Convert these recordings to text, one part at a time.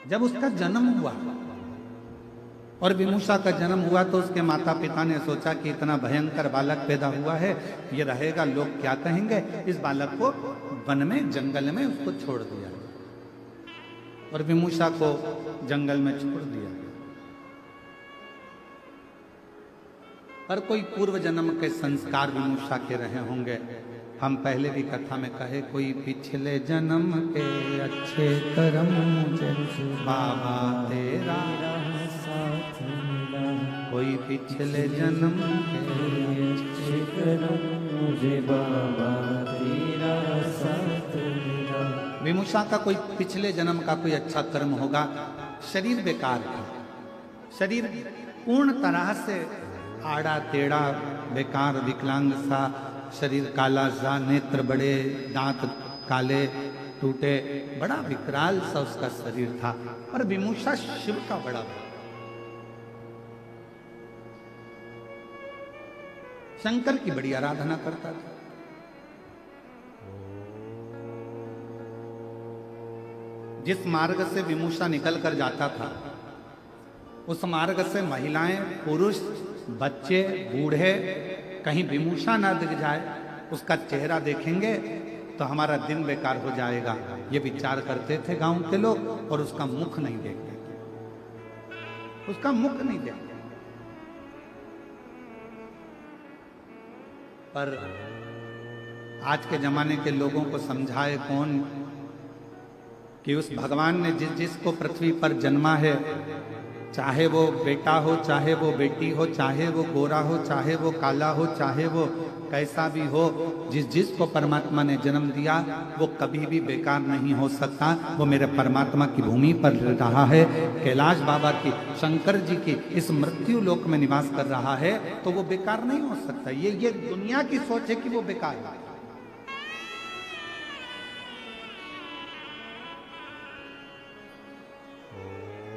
जब उसका जन्म हुआ और विमूषा का जन्म हुआ तो उसके माता पिता ने सोचा कि इतना भयंकर बालक पैदा हुआ है, ये रहेगा, लोग क्या कहेंगे। इस बालक को वन में, जंगल में उसको छोड़ दिया और विमूषा को जंगल में छोड़ दिया। पर कोई पूर्व जन्म के संस्कार विमूषा के रहे होंगे। हम पहले भी कथा में कहे, कोई पिछले जन्म के अच्छे कर्म मुझे बाबा तेरा साथ मिला, कोई पिछले जन्म के अच्छे कर्म मुझे बाबा तेरा साथ मिला। विमूषा का कोई पिछले जन्म का कोई अच्छा कर्म होगा। शरीर बेकार था, शरीर पूर्ण तरह से आड़ा टेढ़ा बेकार विकलांग सा, शरीर काला सा, नेत्र बड़े, दांत काले टूटे, बड़ा विकराल सा उसका शरीर था। और विमूषा शिव का बड़ा था, शंकर की बड़ी आराधना करता था। जिस मार्ग से विमूषा निकल कर जाता था उस मार्ग से महिलाएं, पुरुष, बच्चे, बूढ़े कहीं विमूषा ना दिख जाए, उसका चेहरा देखेंगे तो हमारा दिन बेकार हो जाएगा, ये विचार करते थे गांव के लोग। और उसका मुख नहीं देखते, उसका मुख नहीं देखते। पर आज के जमाने के लोगों को समझाए कौन कि उस भगवान ने जिस जिसको पृथ्वी पर जन्मा है, चाहे वो बेटा हो, चाहे वो बेटी हो, चाहे वो गोरा हो, चाहे वो काला हो, चाहे वो कैसा भी हो, जिस जिसको परमात्मा ने जन्म दिया वो कभी भी बेकार नहीं हो सकता। वो मेरे परमात्मा की भूमि पर रहा है, कैलाश बाबा की, शंकर जी की इस मृत्यु लोक में निवास कर रहा है, तो वो बेकार नहीं हो सकता। ये दुनिया की सोच है कि वो बेकार है।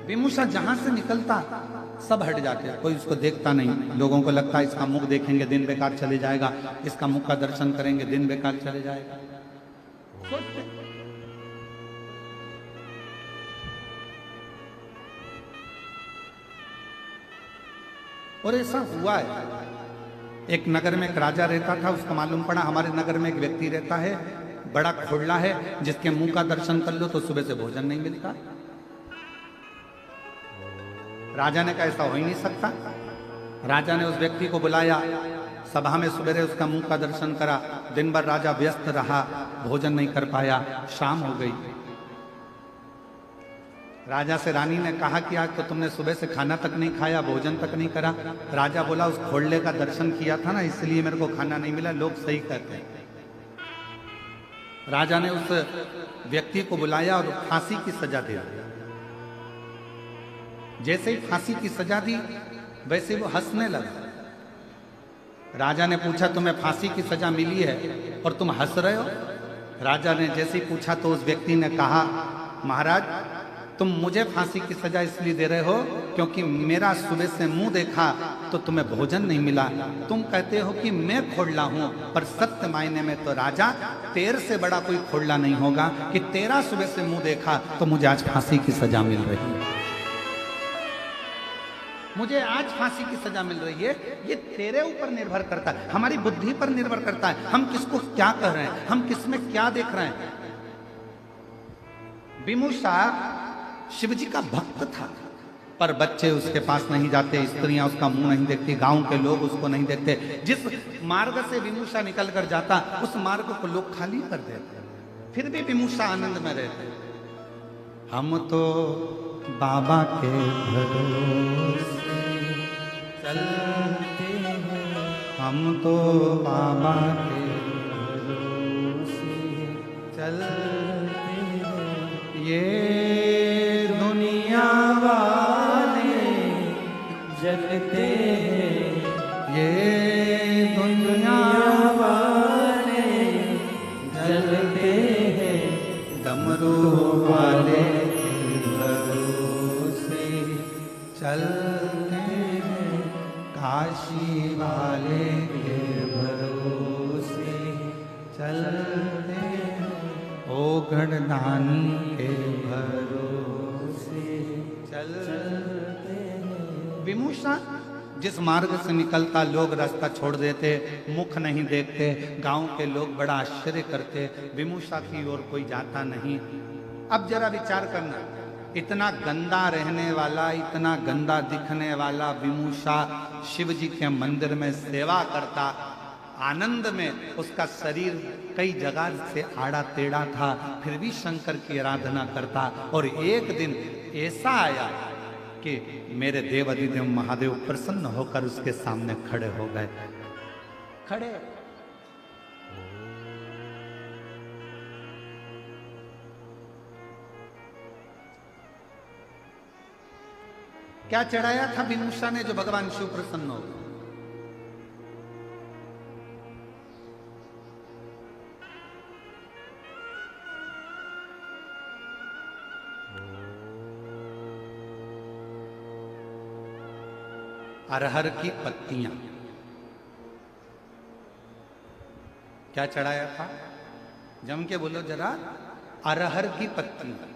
विमूषा जहां से निकलता सब हट जाते, कोई उसको देखता नहीं। लोगों को लगता है इसका मुख देखेंगे दिन बेकार चले जाएगा, इसका मुख का दर्शन करेंगे दिन बेकार चले जाएगा। सोचते और ऐसा हुआ है। एक नगर में एक राजा रहता था, उसको मालूम पड़ा हमारे नगर में एक व्यक्ति रहता है, बड़ा खोड़ला है, जिसके मुंह का दर्शन कर लो तो सुबह से भोजन नहीं मिलता। राजा ने कहा ऐसा हो ही नहीं सकता। राजा ने उस व्यक्ति को बुलाया, सभा में सवेरे उसका मुंह का दर्शन करा। दिन भर राजा व्यस्त रहा, भोजन नहीं कर पाया, शाम हो गई। राजा से रानी ने कहा कि आज तो तुमने सुबह से खाना तक नहीं खाया, भोजन तक नहीं करा। राजा बोला उस खोड़ले का दर्शन किया था ना, इसलिए मेरे को खाना नहीं मिला, लोग सही कहते हैं। राजा ने उस व्यक्ति को बुलाया और फांसी की सजा दे दी। जैसे ही फांसी की सजा दी वैसे वो हंसने लगा। राजा ने पूछा तुम्हें फांसी की सजा मिली है और तुम हंस रहे हो? राजा ने जैसे ही पूछा तो उस व्यक्ति ने कहा महाराज तुम मुझे फांसी की सजा इसलिए दे रहे हो क्योंकि मेरा सुबह से मुंह देखा तो तुम्हें भोजन नहीं मिला। तुम कहते हो कि मैं खोड़ला हूं, पर सत्य मायने में तो राजा तेरे से बड़ा कोई खोड़ला नहीं होगा कि तेरा सुबह से मुंह देखा तो मुझे आज फांसी की सजा मिल रही है। मुझे आज फांसी की सजा मिल रही है, ये तेरे ऊपर निर्भर करता है, हमारी बुद्धि पर निर्भर करता है, हम किसको क्या कह रहे हैं, हम किसमें क्या देख रहे हैं। विमूषा शिव जी का भक्त था, पर बच्चे उसके पास नहीं जाते, स्त्रियां उसका मुंह नहीं देखती, गांव के लोग उसको नहीं देखते। जिस मार्ग से विमूषा निकल कर जाता उस मार्ग को लोग खाली कर देते, फिर भी विमूषा आनंद में रहते। हम तो बाबा के भरोसे चलते हैं, हम तो बाबा के भरोसे चलते हैं। ये दुनिया वाले जलते हैं, ये दुनिया वाले जलते हैं, डमरू वाले चलते हैं, काशी वाले के भरोसे चलते हैं, ओ गणदानी के भरोसे विमूषा जिस मार्ग से निकलता लोग रास्ता छोड़ देते, मुख नहीं देखते, गांव के लोग बड़ा आश्चर्य करते, विमूषा की ओर कोई जाता नहीं। अब जरा विचार करना, इतना गंदा रहने वाला, इतना गंदा दिखने वाला विमूषा शिव जी के मंदिर में सेवा करता, आनंद में उसका शरीर कई जगह से आड़ा टेढ़ा था, फिर भी शंकर की आराधना करता। और एक दिन ऐसा आया कि मेरे देव अधिदेव महादेव प्रसन्न होकर उसके सामने खड़े हो गए। खड़े क्या चढ़ाया था विमूषा ने जो भगवान शिव प्रसन्न हो गए? अरहर की पत्तियां। क्या चढ़ाया था? जम के बोलो जरा। अरहर की पत्तियां।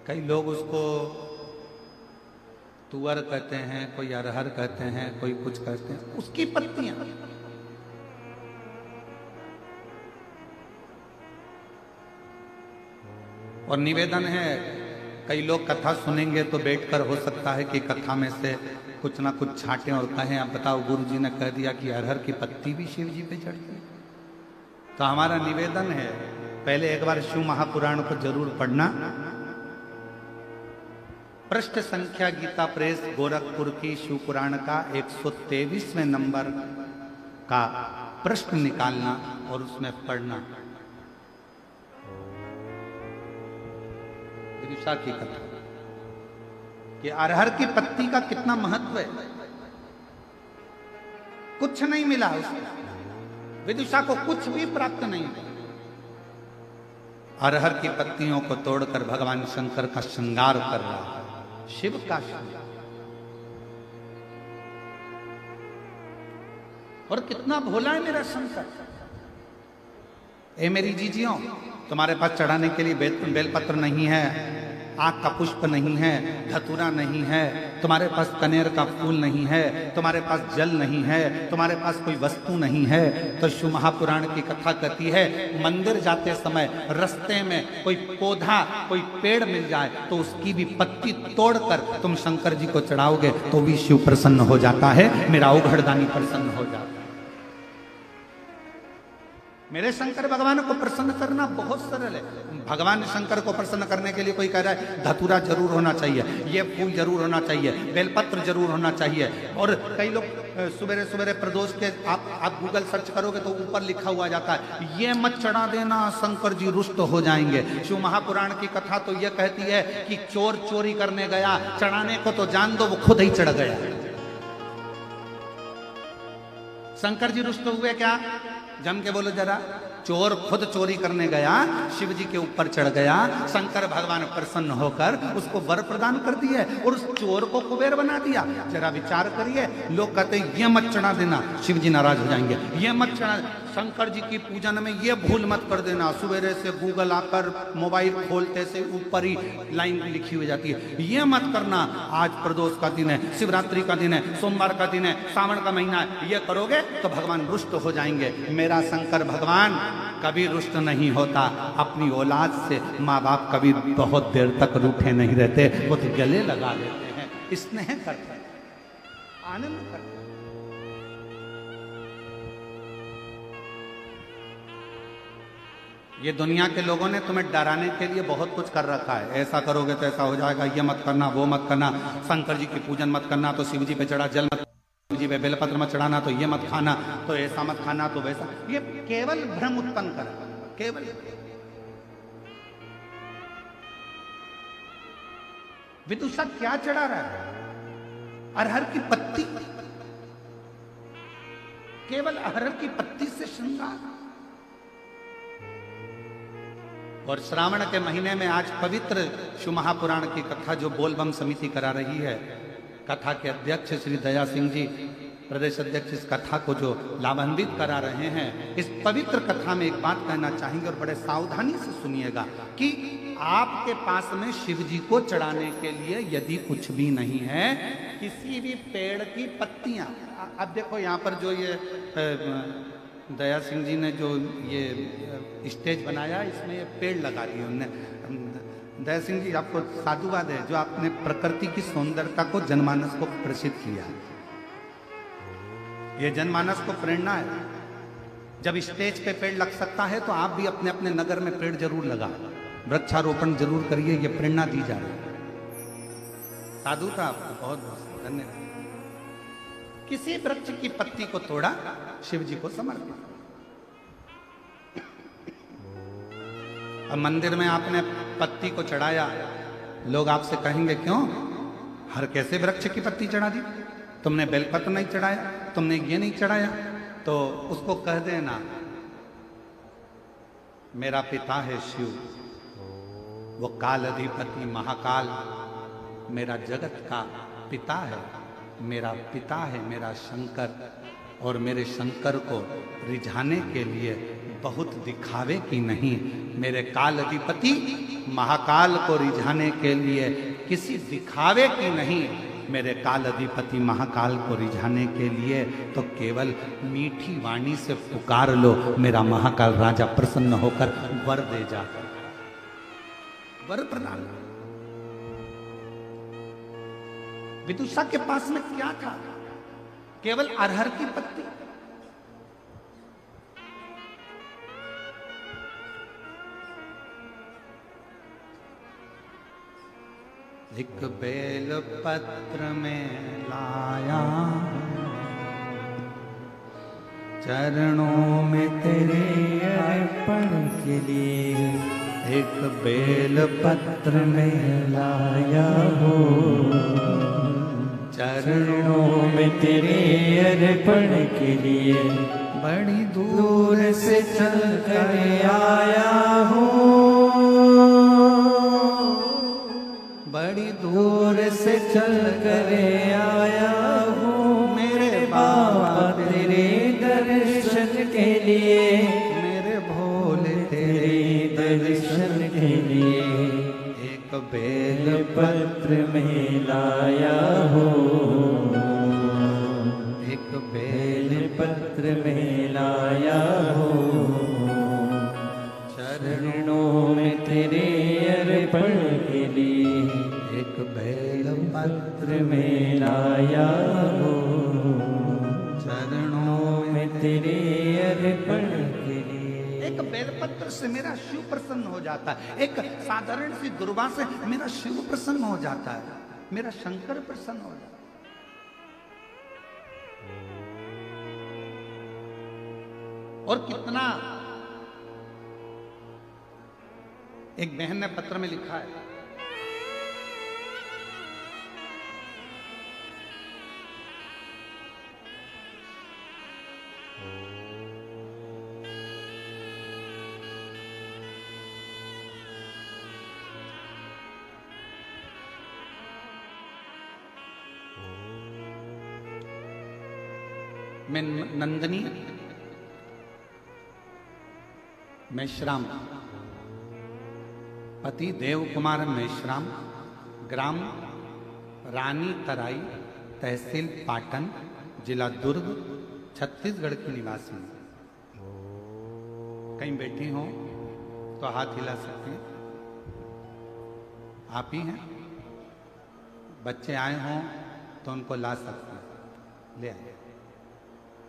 कई लोग उसको तुअर कहते हैं, कोई अरहर कहते हैं, कोई कुछ कहते हैं, उसकी पत्तियां। और निवेदन है, कई लोग कथा सुनेंगे तो बैठकर हो सकता है कि कथा में से कुछ ना कुछ छांटें और कहें, अब बताओ गुरुजी ने कह दिया कि अरहर की पत्ती भी शिव जी पे चढ़ती है। तो हमारा निवेदन है, पहले एक बार शिव महापुराण को जरूर पढ़ना। पृष्ठ संख्या गीता प्रेस गोरखपुर की शिव पुराण का 123वें नंबर का पृष्ठ निकालना और उसमें पढ़ना। विदुषा की कथा कि अरहर की पत्ती का कितना महत्व है। कुछ नहीं मिला उसको, विदुषा को कुछ भी प्राप्त नहीं हुआ। अरहर की पत्तियों को तोड़कर भगवान शंकर का श्रृंगार कर रहा है, शिव का श्रृंगार। और कितना भोला है मेरा शंकर। ए मेरी जीजियों, तुम्हारे पास चढ़ाने के लिए बेलपत्र नहीं है, आग का पुष्प नहीं है, धतूरा नहीं है, तुम्हारे पास कनेर का फूल नहीं है, तुम्हारे पास जल नहीं है, तुम्हारे पास कोई वस्तु नहीं है, तो शिव महापुराण की कथा कहती है, मंदिर जाते समय रास्ते में कोई पौधा, कोई पेड़ मिल जाए तो उसकी भी पत्ती तोड़कर तुम शंकर जी को चढ़ाओगे तो भी शिव प्रसन्न हो जाता है, मेरा औघड़दानी प्रसन्न हो जाता है। मेरे शंकर भगवान को प्रसन्न करना बहुत सरल है। भगवान शंकर को प्रसन्न करने के लिए कोई कह रहा है धतूरा जरूर होना चाहिए, ये फूल जरूर होना चाहिए, बेलपत्र जरूर होना चाहिए। और कई लोग सुबेरे सुबेरे प्रदोष के आप गूगल सर्च करोगे तो ऊपर लिखा हुआ जाता है, ये मत चढ़ा देना, शंकर जी रुष्ट हो जाएंगे। शिव महापुराण की कथा तो यह कहती है कि चोर चोरी करने गया, चढ़ाने को तो जान दो, वो खुद ही चढ़ गया। शंकर जी रुष्ट हुए क्या? जम के बोलो जरा। चोर खुद चोरी करने गया, शिव जी के ऊपर चढ़ गया, शंकर भगवान प्रसन्न होकर उसको वर प्रदान कर दिए और उस चोर को कुबेर बना दिया। जरा विचार करिए, लोग कहते हैं ये मत चढ़ा देना, शिव जी नाराज हो जाएंगे, ये मत चढ़ा, शंकर जी की पूजन में ये भूल मत कर देना। सुबेरे से गूगल आकर मोबाइल खोलते से ऊपर ही लाइन लिखी हुई जाती है, ये मत करना, आज प्रदोष का दिन है, शिवरात्रि का दिन है, सोमवार का दिन है, सावन का महीना है, ये करोगे तो भगवान रुष्ट हो जाएंगे। मेरा शंकर भगवान कभी रुष्ट नहीं होता। अपनी औलाद से माँ बाप कभी बहुत देर तक रूठे नहीं रहते, वो तो गले लगा लेते हैं, स्नेह करते हैं, आनंद करते हैं। ये दुनिया के लोगों ने तुम्हें डराने के लिए बहुत कुछ कर रखा है, ऐसा करोगे तो ऐसा हो जाएगा, ये मत करना, वो मत करना, शंकर जी की पूजन मत करना तो शिव जी पे चढ़ा जल मत, शिव जी पे बेलपत्र मत चढ़ाना तो ये मत खाना, तो ऐसा मत खाना तो वैसा। ये केवल भ्रम उत्पन्न कर, केवल। विदुषा क्या चढ़ा रहा है? अरहर की पत्ती, केवल अरहर की पत्ती से श्रृंगार। और श्रावण के महीने में आज पवित्र शिव महापुराण की कथा जो बोलबम समिति करा रही है, कथा के अध्यक्ष श्री दया सिंह जी प्रदेश अध्यक्ष इस कथा को जो लाभान्वित करा रहे हैं, इस पवित्र कथा में एक बात कहना चाहेंगे और बड़े सावधानी से सुनिएगा कि आपके पास में शिव जी को चढ़ाने के लिए यदि कुछ भी नहीं है, किसी भी पेड़ की पत्तियां, अब देखो यहाँ पर जो ये दया सिंह जी ने जो ये स्टेज बनाया, इसमें ये पेड़ लगा दिए उन्होंने। दया सिंह जी, आपको साधुवाद है जो आपने प्रकृति की सौंदर्यता को जनमानस को प्रसिद्ध किया। ये जनमानस को प्रेरणा है। जब स्टेज पे पेड़ लग सकता है तो आप भी अपने अपने नगर में पेड़ जरूर लगा, वृक्षारोपण जरूर करिए, ये प्रेरणा दी जा रही है। साधु था आपको बहुत बहुत धन्यवाद। किसी वृक्ष की पत्ती को तोड़ा, शिव जी को समर्पित। अब मंदिर में आपने पत्ती को चढ़ाया, लोग आपसे कहेंगे क्यों हर कैसे वृक्ष की पत्ती चढ़ा दी, तुमने बेलपत्र नहीं चढ़ाया, तुमने ये नहीं चढ़ाया। तो उसको कह देना मेरा पिता है शिव, वो काल अधिपति महाकाल मेरा जगत का पिता है, मेरा पिता है मेरा शंकर, और मेरे शंकर को रिझाने के लिए बहुत दिखावे की नहीं, मेरे काल अधिपति महाकाल को रिझाने के लिए किसी दिखावे की नहीं, मेरे काल अधिपति महाकाल को रिझाने के लिए तो केवल मीठी वाणी से पुकार लो, मेरा महाकाल राजा प्रसन्न होकर वर दे जा, वर प्रदान। विदुषा के पास में क्या था? केवल अरहर की पत्ती। एक बेल पत्र में लाया, चरणों में तेरे अर्पण के लिए, एक बेल पत्र में लाया हो, चरणों में तेरे अर्पण के लिए, बड़ी दूर से चल कर आया हूँ, बड़ी दूर से चल कर आया हूँ, मेरे बाबा तेरे दर्शन के लिए, मेरे भोले तेरे दर्शन के लिए, एक बेल पत्र में लाया हो, एक बेल पत्र में लाया हो, चरणों में तेरे अर्पण के लिए, एक बेल पत्र में लाया हो, चरणों में तेरे अर्पण के लिए। एक बेलपत्र से मेरा शिव प्रसन्न हो जाता है, एक साधारण सी दुर्वा से मेरा शिव प्रसन्न हो जाता है, मेरा शंकर प्रसन्न हो जाता है। और कितना, एक बहन ने पत्र में लिखा है, मैं नंदनी मेश्राम, पति देव कुमार मेश्राम, ग्राम रानी तराई, तहसील पाटन, जिला दुर्ग, छत्तीसगढ़ की निवासी हूँ। कहीं बैठी हो तो हाथ हिला सकते हैं, आप ही हैं। बच्चे आए हों तो उनको ला सकते हैं, ले आए।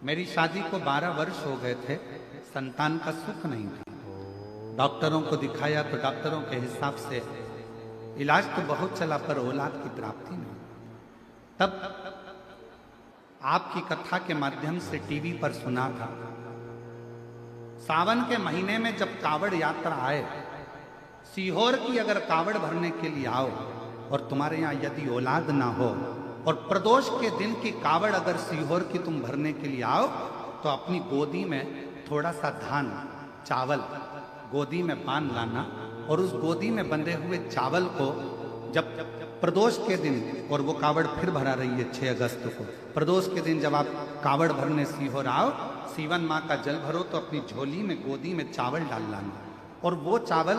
मेरी शादी को 12 वर्ष हो गए थे, संतान का सुख नहीं था। डॉक्टरों को दिखाया तो डॉक्टरों के हिसाब से इलाज तो बहुत चला पर औलाद की प्राप्ति नहीं। तब आपकी कथा के माध्यम से टीवी पर सुना था, सावन के महीने में जब कावड़ यात्रा आए, सीहोर की अगर कावड़ भरने के लिए आओ और तुम्हारे यहाँ यदि औलाद ना हो, और प्रदोष के दिन की कावड़ अगर सीहोर की तुम भरने के लिए आओ तो अपनी गोदी में थोड़ा सा धान चावल गोदी में बांध लाना, और उस गोदी में बंधे हुए चावल को जब प्रदोष के दिन, और वो कावड़ फिर भरा रही है 6 अगस्त को, प्रदोष के दिन जब आप कावड़ भरने सीहोर आओ, सीवन माँ का जल भरो तो अपनी झोली में गोदी में चावल डाल लाना, और वो चावल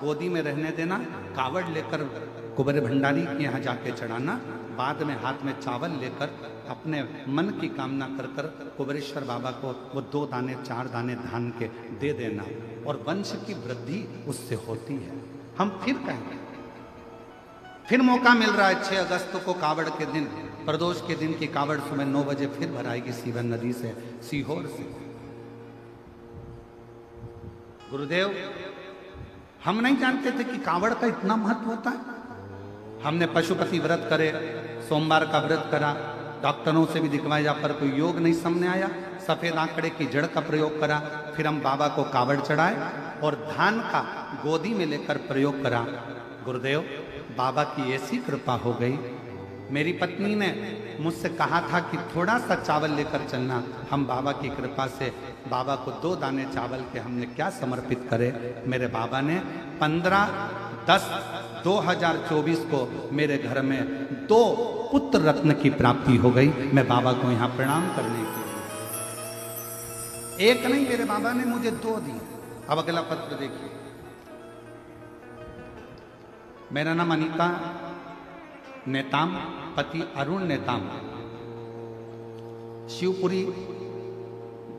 गोदी में रहने देना, कावड़ लेकर कुबेर भंडारी के यहाँ जाके चढ़ाना, बाद में हाथ में चावल लेकर अपने मन की कामना कर कर कुबेरेश्वर बाबा को वो 2 दाने 4 दाने धान के दे देना, और वंश की वृद्धि उससे होती है। हम फिर कहेंगे, फिर मौका मिल रहा है 6 अगस्त को कावड़ के दिन, प्रदोष के दिन की कावड़ सुबह 9 बजे फिर भराएगी सीवन नदी से, सीहोर से। गुरुदेव, हम नहीं जानते थे कि कावड़ का इतना महत्व होता है। हमने पशुपति व्रत करे, सोमवार का व्रत करा, डॉक्टरों से भी दिखवाया पर कोई योग नहीं सामने आया, सफेद आंकड़े की जड़ का प्रयोग करा, फिर हम बाबा को कावड़ चढ़ाए और धान का गोदी में लेकर प्रयोग करा। गुरुदेव, बाबा की ऐसी कृपा हो गई, मेरी पत्नी ने मुझसे कहा था कि थोड़ा सा चावल लेकर चलना, हम बाबा की कृपा से बाबा को 2 दाने चावल के हमने क्या समर्पित करे। मेरे बाबा ने 15/10/2024 को मेरे घर में 2 पुत्र रत्न की प्राप्ति हो गई। मैं बाबा को यहाँ प्रणाम करने के लिए, एक नहीं, मेरे बाबा ने मुझे 2 दी। अब अगला पत्र देखिए। मेरा नाम अनीता नेताम, पति अरुण नेताम, शिवपुरी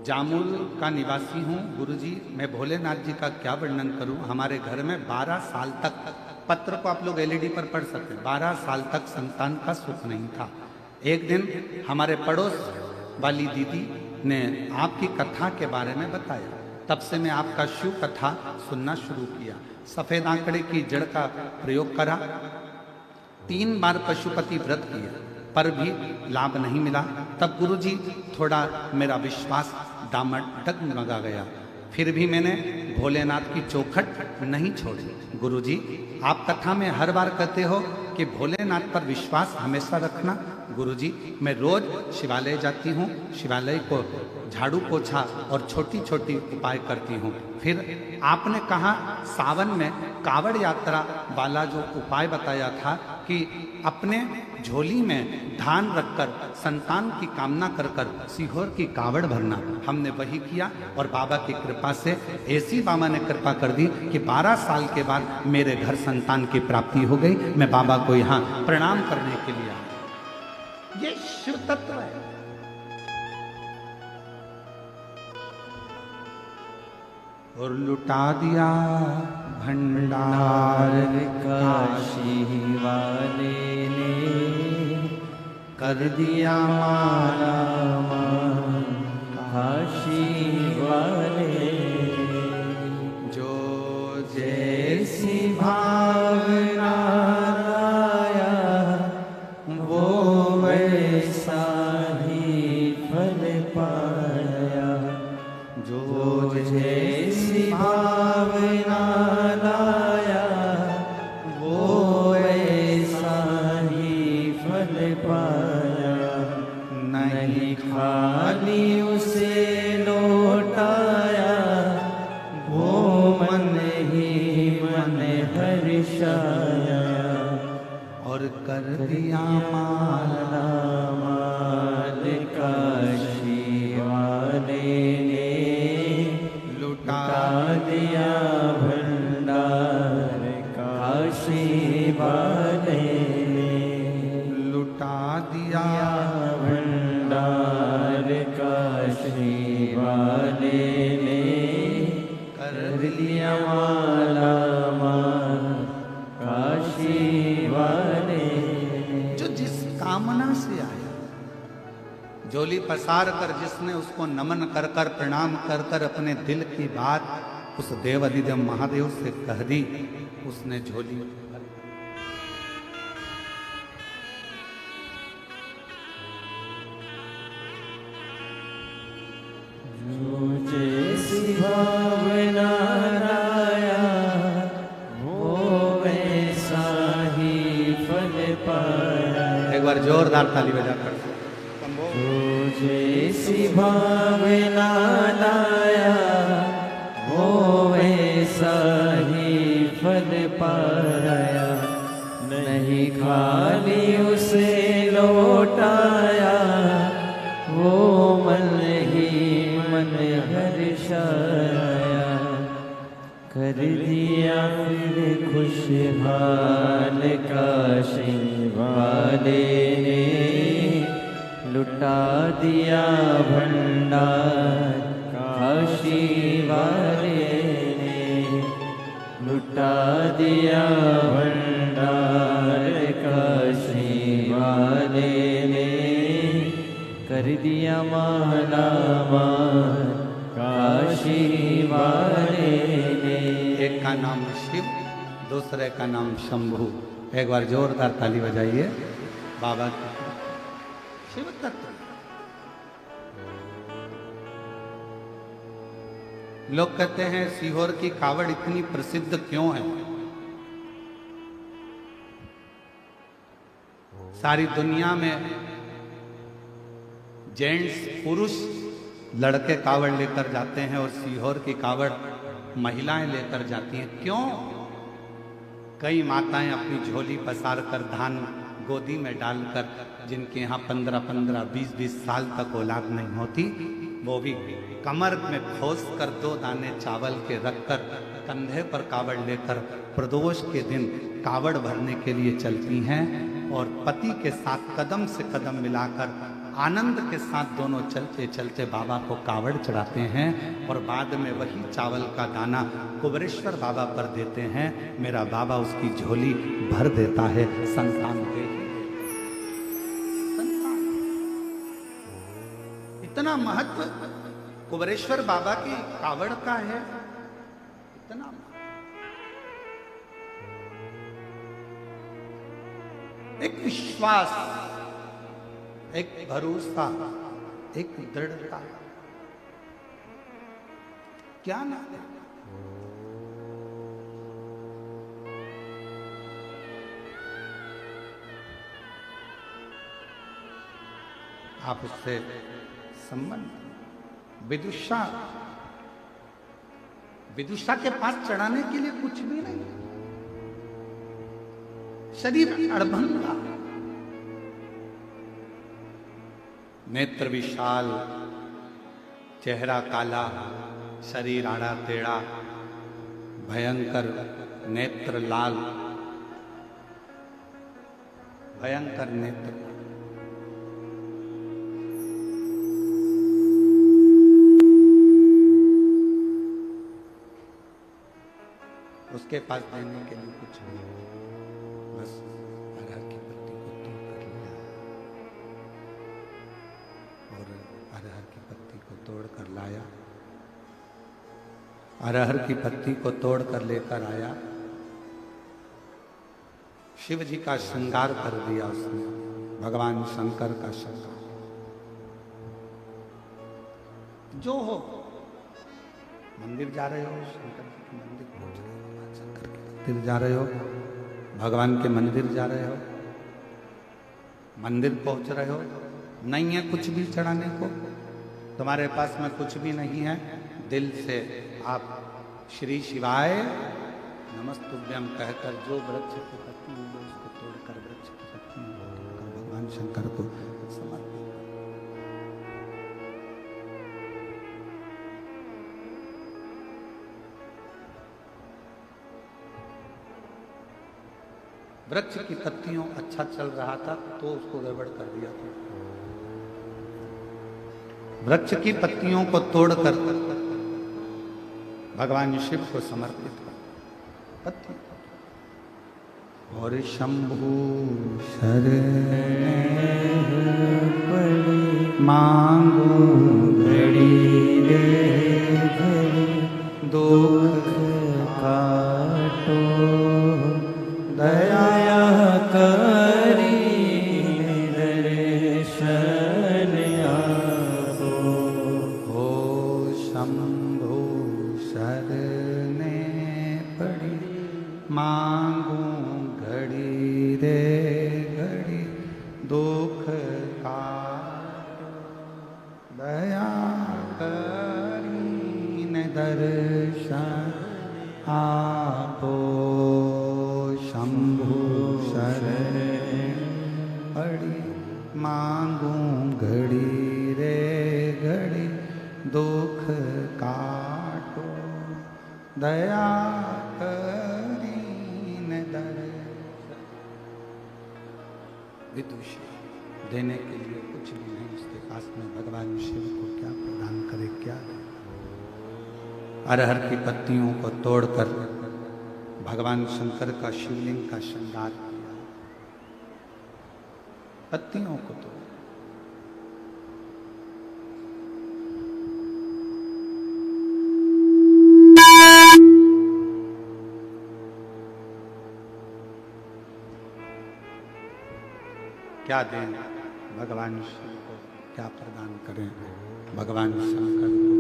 जामुल का निवासी हूँ। गुरुजी, मैं भोलेनाथ जी का क्या वर्णन करूँ। हमारे घर में 12 साल तक, पत्र को आप लोग LED पर पढ़ सकते हैं, 12 साल तक संतान का सुख नहीं था। एक दिन हमारे पड़ोस वाली दीदी ने आपकी कथा के बारे में बताया, तब से मैं आपका शिव कथा सुनना शुरू किया। सफेद आंकड़े की जड़ का प्रयोग करा, 3 बार पशुपति व्रत किया पर भी लाभ नहीं मिला। तब गुरुजी थोड़ा मेरा विश्वास डगमगा गया, फिर भी मैंने भोलेनाथ की चौखट नहीं छोड़ी। गुरुजी, आप कथा में हर बार कहते हो कि भोलेनाथ पर विश्वास हमेशा रखना। गुरुजी, मैं रोज शिवालय जाती हूँ, शिवालय को झाड़ू पोछा और छोटी छोटी उपाय करती हूँ। फिर आपने कहा सावन में कावड़ यात्रा वाला जो उपाय बताया था कि अपने झोली में धान रखकर संतान की कामना कर कर सीहोर की कावड़ भरना, हमने वही किया और बाबा की कृपा से ऐसी बाबा ने कृपा कर दी कि 12 साल के बाद मेरे घर संतान की प्राप्ति हो गई। मैं बाबा को यहाँ प्रणाम करने के लिए आया। ये शिव तत्व है। और लुटा दिया भंडार काशी वाले ने, कर दिया माला मान काशी वाले, जो जैसी भावना लाया वो वैसा ही फल पाया। जो जैसी भावना लाया वो ऐसा ही फल पाया। नहीं खाली उसे लौटाया वो मन ही मन हर्षाया। और कर दिया माला माल काशी वाले ने, लुटा दिया भंडार काशी वाले ने, लुटा दिया भंडार काशी वाले ने, कर दिया माला माल काशी वाले ने। जो जिस कामना से आया, झोली पसार कर जिसने उसको नमन कर कर प्रणाम कर कर अपने दिल की बात उस देव अधिदेव महादेव से कह दी, उसने झोली जो जैसी भावना लाया वो वैसा ही फल पाया। एक बार जोरदार ताली बजाकर। जो जैसी भावना लाया वो वैसा ही फल पाया। नहीं लौटाया, वो मन ही मन हर्षाया, कर दिया फिर खुशहाल काशी वाले ने, लुटा दिया भंडार काशी वाले ने, लुटा दिया भंडार काशी वाले ने, कर दिया माला माल काशी वाले ने। एक का नाम शिव, दूसरे का नाम शंभू। एक बार जोरदार ताली बजाइए बाबा की। शिव तत्व लोग कहते हैं सीहोर की कावड़ इतनी प्रसिद्ध क्यों है? सारी दुनिया में जेंट्स पुरुष लड़के कावड़ लेकर जाते हैं और सीहोर की कावड़ महिलाएं लेकर जाती हैं। क्यों? कई माताएं अपनी झोली पसार कर धान गोदी में डालकर, जिनके यहाँ 15-15, 20-20 साल तक औलाद नहीं होती, वो भी कमर में खोस कर 2 दाने चावल के रखकर कंधे पर कावड़ लेकर प्रदोष के दिन कावड़ भरने के लिए चलती हैं और पति के साथ कदम से कदम मिलाकर आनंद के साथ दोनों चलते चलते बाबा को कावड़ चढ़ाते हैं और बाद में वही चावल का दाना कुबरेश्वर बाबा पर देते हैं। मेरा बाबा उसकी झोली भर देता है। संतान दे संतान। इतना महत्व कुबरेश्वर बाबा की कावड़ का है, इतना एक विश्वास, एक भरोसा, एक दृढ़ता, क्या नाम है? आप उससे संबंध। विदुषा, विदुषा के पास चढ़ाने के लिए कुछ भी नहीं, शरीर अड़भंगा, नेत्र विशाल, चेहरा काला, शरीर आड़ा टेढ़ा, भयंकर नेत्र लाल, भयंकर नेत्र। उसके पास देने के लिए कुछ नहीं, बस अरहर की पत्ती को तोड़ कर लिया और अरहर की पत्ती को तोड़ कर लाया, अरहर की पत्ती को तोड़ कर लेकर आया। शिव जी का श्रृंगार कर दिया उसने, भगवान शंकर का श्रृंगार। जो हो, मंदिर जा रहे हो, शंकर जी के मंदिर पहुंच रहे हो, शंकर के मंदिर जा रहे हो, भगवान के मंदिर जा रहे हो, मंदिर पहुंच रहे हो, नहीं है कुछ भी चढ़ाने को, तुम्हारे पास में कुछ भी नहीं है, दिल से आप श्री शिवाय नमस्तुभ्यं कहकर जो वृक्ष की पत्ती मिले उसको तोड़कर वृक्ष की पत्ती तोड़कर भगवान शंकर को समर्पित। वृक्ष की पत्तियों अच्छा चल रहा था तो उसको गड़बड़ कर दिया था। वृक्ष की पत्तियों को तोड़कर भगवान शिव को समर्पित कर पत्ती। और शंभु शरण मांगो घड़ी रे घड़ी, दुख काटो दया करी दर्शन आपो। हो शंभु शरणे पड़ी मांगू घड़ी रे घड़ी, दुख काटो दया करी दर्शन आपो। शंभु शरण पड़ी मांगूं घड़ी रे घड़ी दुख काटो दया करीन दर्श। विदुषी देने के लिए कुछ भी नहीं, उसके पास में भगवान शिव को क्या प्रदान करे, क्या दे। अरहर की पत्तियों को तोड़कर भगवान शंकर का शिवलिंग का श्रृंगार किया, पत्तियों को तोड़। क्या दें भगवान शिव को, क्या प्रदान करें भगवान शंकर को,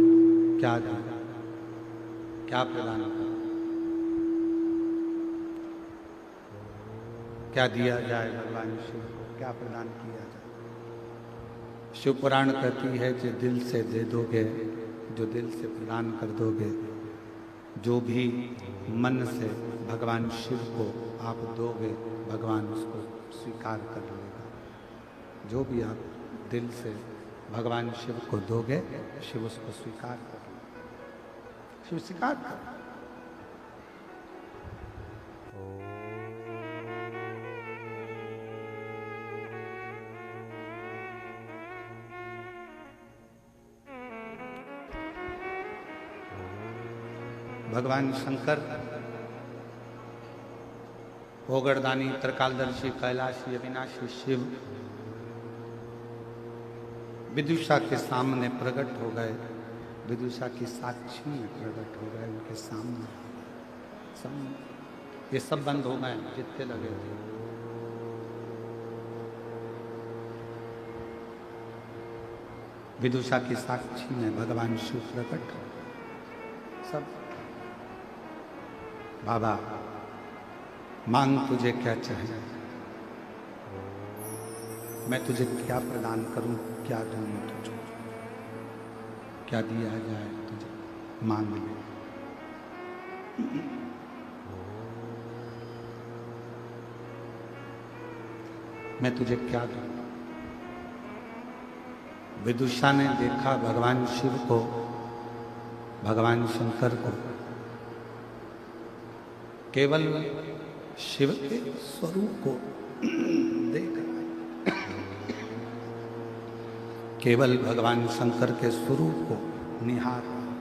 क्या दें, क्या प्रदान करें, क्या दिया जाए भगवान शिव को, क्या प्रदान किया जाए। शिव पुराण कहती है जो दिल से दे दोगे, जो दिल से प्रदान कर दोगे, जो भी मन से भगवान शिव को आप दोगे भगवान उसको स्वीकार कर लेगा। जो भी आप दिल से भगवान शिव को दोगे शिव उसको स्वीकार कर लेगा, शिव स्वीकार कर। भगवान शंकर भोगरदानी त्रिकालदर्शी कैलाशी अविनाशी शिव विदुषा के सामने प्रकट हो गए, विदुषा की साक्षी में प्रकट हो गए, उनके सामने सब ये सब बंद हो गए जितने लगे थे। विदुषा की साक्षी में भगवान शिव प्रकट हो गए। सब बाबा मांग तुझे क्या चाहिए, मैं तुझे क्या प्रदान करूं, क्या दूं तुझको, क्या दिया जाए तुझे, मांग ले। मैं तुझे क्या दूं। विदुषा ने देखा भगवान शिव को, भगवान शंकर को, केवल शिव के स्वरूप को देख रहा है, केवल भगवान शंकर के स्वरूप को निहार रहा है,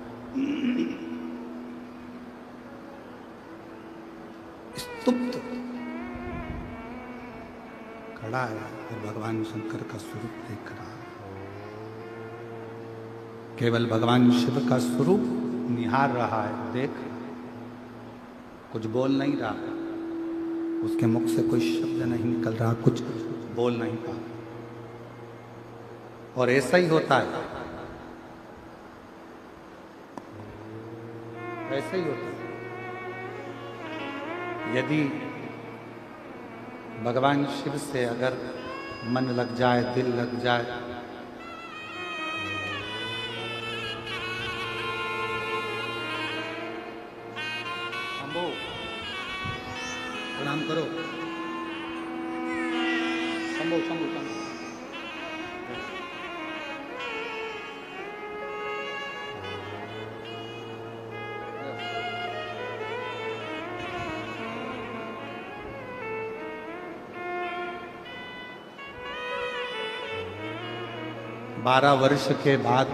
स्तुप्त खड़ा है और भगवान शंकर का स्वरूप देख रहा है। केवल भगवान शिव का स्वरूप निहार रहा है, देख रहा है, कुछ बोल नहीं रहा, उसके मुख से कोई शब्द नहीं निकल रहा, कुछ बोल नहीं पा। और ऐसा ही होता है, ऐसा ही होता है। यदि भगवान शिव से अगर मन लग जाए, दिल लग जाए, प्रणाम करो, शंभो शंभो शंभो। 12 वर्ष के बाद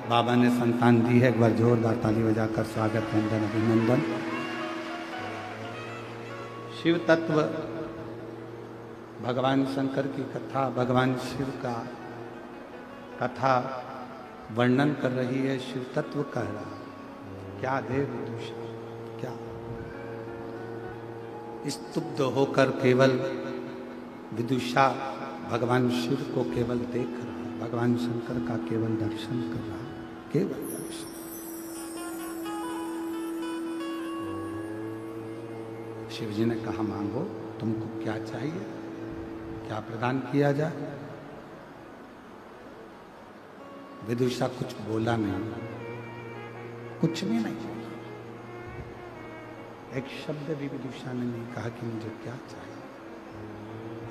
बाबा ने संतान दी है। एक बार जोरदार ताली बजाकर स्वागत, वंदन, अभिनंदन। शिव तत्व, भगवान शंकर की कथा, भगवान शिव का कथा वर्णन कर रही है, शिव तत्व कह रहा है। क्या दे विदुषा, क्या स्तुब्ध होकर केवल विदुषा भगवान शिव को केवल देख रहा है, भगवान शंकर का केवल दर्शन कर रहा है, केवल दर्शन। शिव जी ने कहा मांगो, तुमको क्या चाहिए, क्या प्रदान किया जाए। विदुषा कुछ बोला नहीं, कुछ भी नहीं बोला, एक शब्द भी विदुषा ने नहीं कहा कि मुझे क्या चाहिए,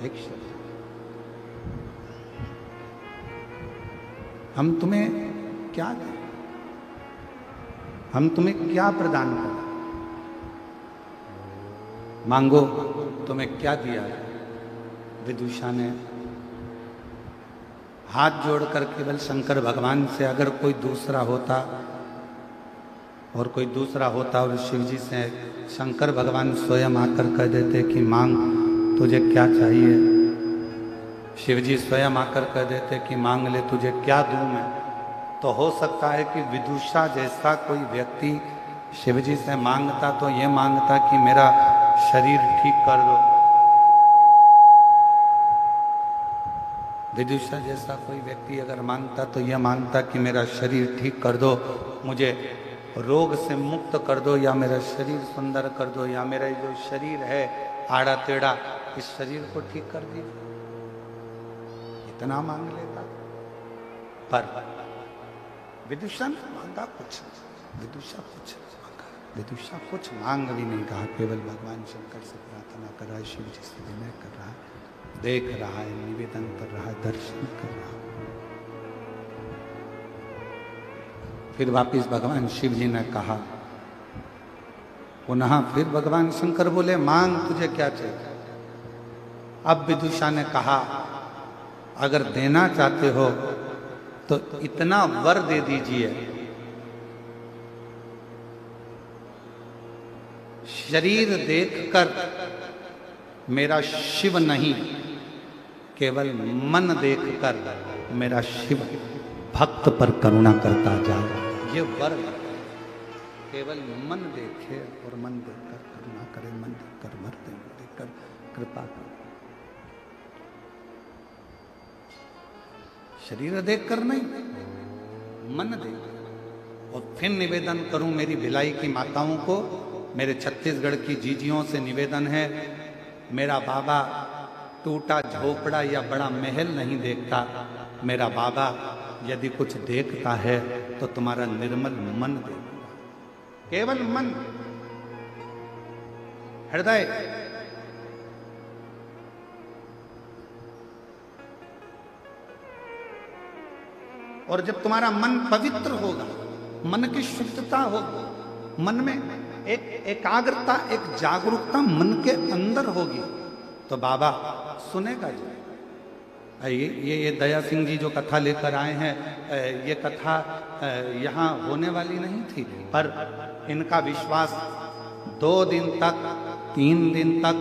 एक शब्द। हम तुम्हें क्या दें, हम तुम्हें क्या प्रदान करें, मांगो, तुम्हें क्या दिया है। विदुषा ने हाथ जोड़कर केवल शंकर भगवान से, अगर कोई दूसरा होता और कोई दूसरा होता और शिव जी से शंकर भगवान स्वयं आकर कह देते कि मांग तुझे क्या चाहिए, शिव जी स्वयं आकर कह देते कि मांग ले तुझे क्या दूं मैं, तो हो सकता है कि विदुषा जैसा कोई व्यक्ति शिव जी से मांगता तो ये मांगता कि मेरा शरीर ठीक कर दो। विदुषा जैसा कोई व्यक्ति अगर मांगता तो यह मांगता कि मेरा शरीर ठीक कर दो, मुझे रोग से मुक्त कर दो, या मेरा शरीर सुंदर कर दो, या मेरा जो शरीर है आड़ा टेढ़ा, इस शरीर को ठीक कर दीजिए, इतना मांग लेता। पर विदुषा ने मांगा कुछ, विदुषा कुछ मांगा, विदुषा कुछ मांग भी नहीं कहा, केवल भगवान शंकर से प्रार्थना कर रहा है, शिव जी से विनय कर रहा है, देख रहा है, निवेदन कर रहा है, दर्शन कर रहा है। फिर वापिस भगवान शिव जी ने कहा, पुनः फिर भगवान शंकर बोले मांग तुझे क्या चाहिए। अब विदुषा ने कहा अगर देना चाहते हो तो इतना वर दे दीजिए, शरीर देखकर मेरा शिव नहीं, केवल मन देखकर मेरा शिव भक्त पर करुणा करता जाए। ये वर केवल मन देखे और मन देखकर करुणा करे, मन देखकर वर देखकर कृपा करे, शरीर देखकर नहीं, मन देख। और फिर निवेदन करूं मेरी भिलाई की माताओं को, मेरे छत्तीसगढ़ की जीजियों से निवेदन है, मेरा बाबा टूटा झोपड़ा या बड़ा महल नहीं देखता, मेरा बाबा यदि कुछ देखता है तो तुम्हारा निर्मल मन देखता, केवल मन, हृदय। और जब तुम्हारा मन पवित्र होगा, मन की शुद्धता होगी, मन में एक एकाग्रता, एक जागरूकता मन के अंदर होगी, तो बाबा सुनेगा जी। ये दया सिंह जी जो कथा लेकर आए हैं, ये कथा यहाँ होने वाली नहीं थी, पर इनका विश्वास 2 दिन तक 3 दिन तक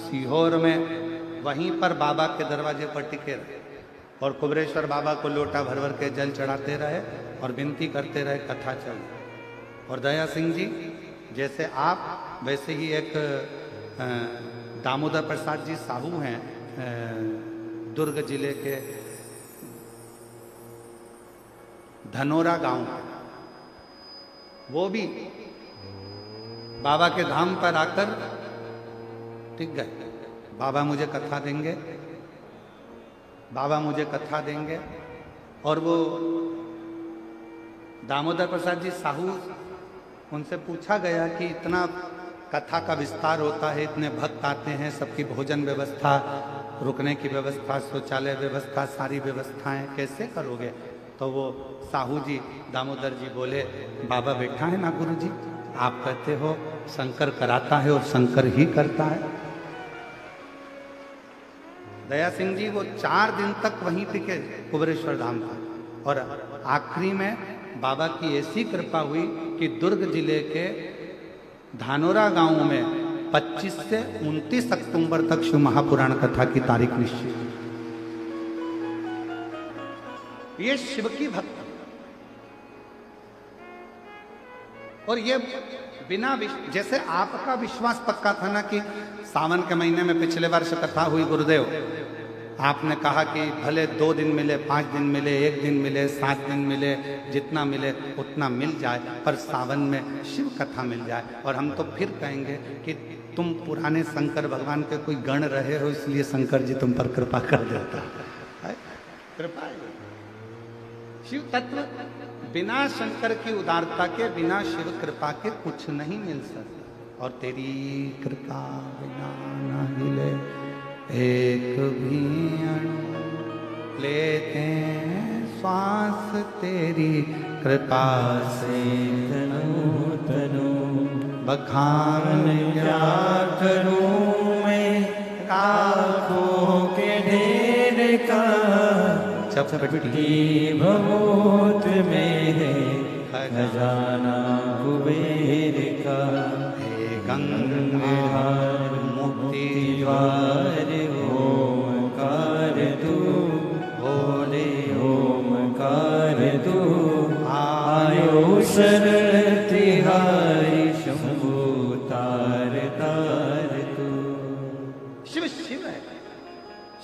सीहोर में वहीं पर बाबा के दरवाजे पर टिके रहे और कुबरेश्वर बाबा को लोटा भर भर के जल चढ़ाते रहे और विनती करते रहे, कथा चल। और दया सिंह जी जैसे आप, वैसे ही एक दामोदर प्रसाद जी साहू हैं, दुर्ग जिले के धनोरा गांव, वो भी बाबा के धाम पर आकर टिक गए। बाबा मुझे कथा देंगे, बाबा मुझे कथा देंगे। और वो दामोदर प्रसाद जी साहू, उनसे पूछा गया कि इतना कथा का विस्तार होता है, इतने भक्त आते हैं, सबकी भोजन व्यवस्था, रुकने की व्यवस्था, शौचालय व्यवस्था, सारी व्यवस्थाएं कैसे करोगे? तो वो साहू जी, दामोदर जी बोले, बाबा बैठा है ना गुरु जी, आप कहते हो शंकर कराता है और शंकर ही करता है। दया सिंह जी वो 4 दिन तक वहीं टिके कुबरेश्वर धाम पर, और आखिरी में बाबा की ऐसी कृपा हुई कि दुर्ग जिले के धानोरा गांव में 25 से 29 अक्टूबर तक शिव महापुराण कथा की तारीख निश्चित। ये शिव की भक्ति, और ये बिना जैसे आपका विश्वास पक्का था ना कि सावन के महीने में पिछले वर्ष कथा हुई गुरुदेव, आपने कहा कि भले 2 दिन मिले, 5 दिन मिले, 1 दिन मिले, 7 दिन मिले, जितना मिले उतना मिल जाए, पर सावन में शिव कथा मिल जाए। और हम तो फिर कहेंगे कि तुम पुराने शंकर भगवान के कोई गण रहे हो, इसलिए शंकर जी तुम पर कृपा कर देता है। कृपा है। शिव तत्व बिना शंकर की उदारता के, बिना शिव कृपा के कुछ नहीं मिल सकता। और तेरी कृपा बिना न हिले एक भी अणु, लेते हैं श्वास तेरी कृपा से तनु तनु बखान क्या करूं मैं आँखों के ढेर का चपटी भभूत में है खजाना कुबेर का। हे गंगाधर मुक्ति द्वार ओमकार तू बोले ओमकार तू आयो शरण तिहारी शंभु तार तार तू। शिव शिव है,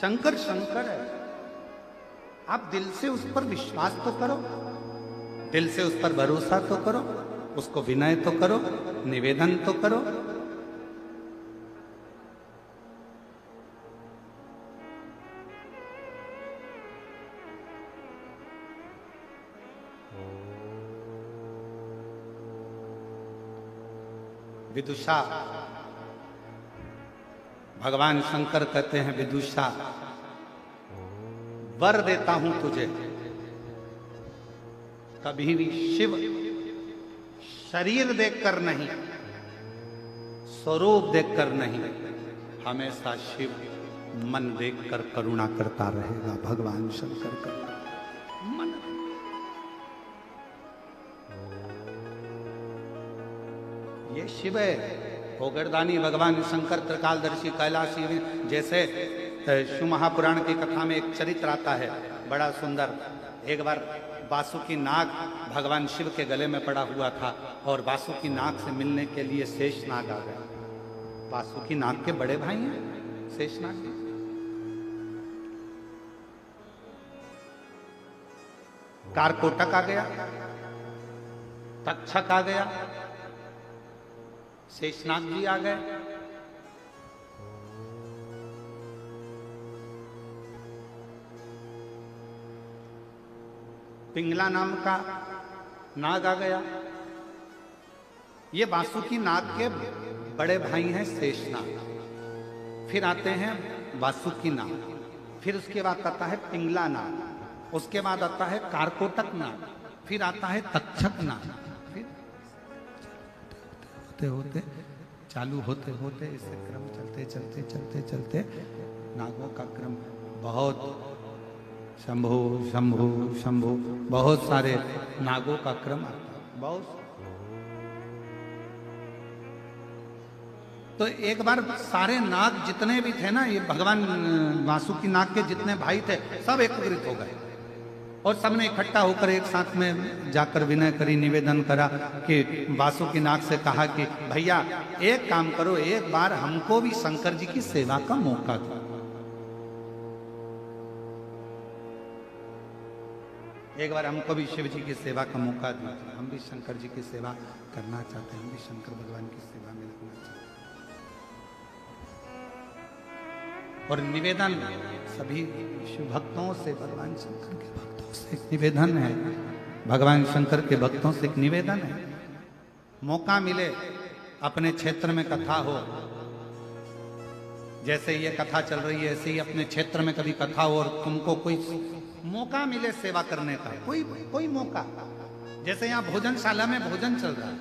शंकर शंकर है। आप दिल से उस पर विश्वास तो करो, दिल से उस पर भरोसा तो करो, उसको विनय तो करो, निवेदन तो करो। विदुषा, भगवान शंकर कहते हैं विदुषा वर देता हूं तुझे, कभी भी शिव शरीर देखकर नहीं, स्वरूप देखकर नहीं, हमेशा शिव मन देखकर करुणा करता रहेगा। भगवान शंकर का मन। ये शिव है, ओगरदानी भगवान शंकर त्रिकालदर्शी कैलाशी। जैसे शिव महापुराण की कथा में एक चरित्र आता है बड़ा सुंदर। एक बार वासुकी नाग भगवान शिव के गले में पड़ा हुआ था और वासुकी नाग से मिलने के लिए शेषनाग आ गए। वासुकी नाग के बड़े भाई हैं शेषनाग। कारकोटक आ गया, तक्षक आ गया, शेषनाग जी आ गए। पिंगला नाम का नाग आ गया। ये वासुकी नाग के बड़े भाई हैं शेषनाग। फिर आते हैं वासुकी नाग, फिर उसके बाद आता है पिंगला नाग, उसके बाद आता है कारकोटक नाग, फिर आता है तक्षक नाग। फिर होते होते चालू होते होते इससे क्रम चलते चलते चलते चलते नागों का क्रम बहुत शंभु शंभु शंभु, बहुत सारे नागों का क्रम बहुत। तो एक बार सारे नाग जितने भी थे ना, ये भगवान वासुकी नाग के जितने भाई थे सब एकत्रित हो गए और सबने इकट्ठा होकर एक साथ में जाकर विनय करी, निवेदन करा कि वासुकी नाग से कहा कि भैया एक काम करो, एक बार हमको भी शंकर जी की सेवा का मौका दो। एक बार हमको भी शिव जी की सेवा का मौका दीजिए, हम भी शंकर जी की सेवा करना चाहते हैं, हम भी शंकर भगवान की सेवा में लगना चाहते हैं। और निवेदन सभी शिव भक्तों से, भगवान शंकर के भक्तों से एक निवेदन है, भगवान शंकर के भक्तों से एक निवेदन है, मौका मिले अपने क्षेत्र में कथा हो, जैसे ये कथा चल रही है ऐसे ही अपने क्षेत्र में कभी कथा हो और तुमको कोई मौका मिले सेवा करने का, कोई मौका, जैसे यहाँ भोजनशाला में भोजन चल रहा है,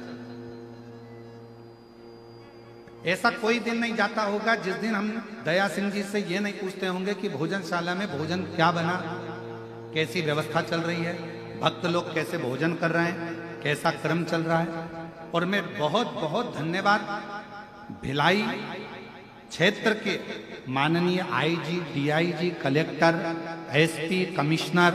ऐसा कोई दिन नहीं जाता होगा जिस दिन हम दया सिंह जी से ये नहीं पूछते होंगे कि भोजनशाला में भोजन क्या बना, कैसी व्यवस्था चल रही है, भक्त लोग कैसे भोजन कर रहे हैं, कैसा क्रम चल रहा है। और मैं बहुत बहुत धन्यवाद भिलाई क्षेत्र के माननीय IG, DIG, collector, SP, commissioner,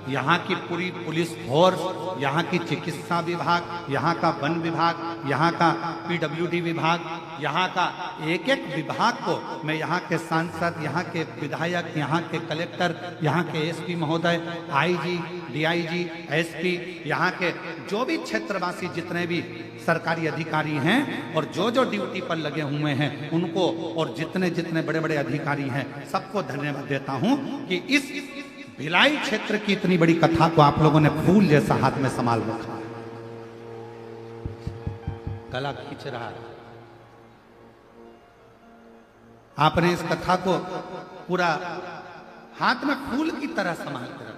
यहाँ की पूरी पुलिस फोर्स, यहाँ की चिकित्सा विभाग, यहाँ का वन विभाग, यहाँ का पीडब्ल्यूडी विभाग, यहाँ का एक एक विभाग को मैं यहाँ के सांसद, यहाँ के विधायक, यहाँ के कलेक्टर, यहाँ के एसपी महोदय, आईजी, डीआईजी, एसपी, यहाँ के जो भी क्षेत्रवासी जितने भी सरकारी अधिकारी हैं और जो जो ड्यूटी पर लगे हुए हैं उनको, और जितने जितने बड़े बड़े अधिकारी हैं सबको धन्यवाद देता हूं कि इस भिलाई क्षेत्र की इतनी बड़ी कथा को आप लोगों ने फूल जैसा हाथ में संभाल रखा। गला खींच रहा है, आपने इस कथा को पूरा हाथ में फूल की तरह संभाल कर रखा।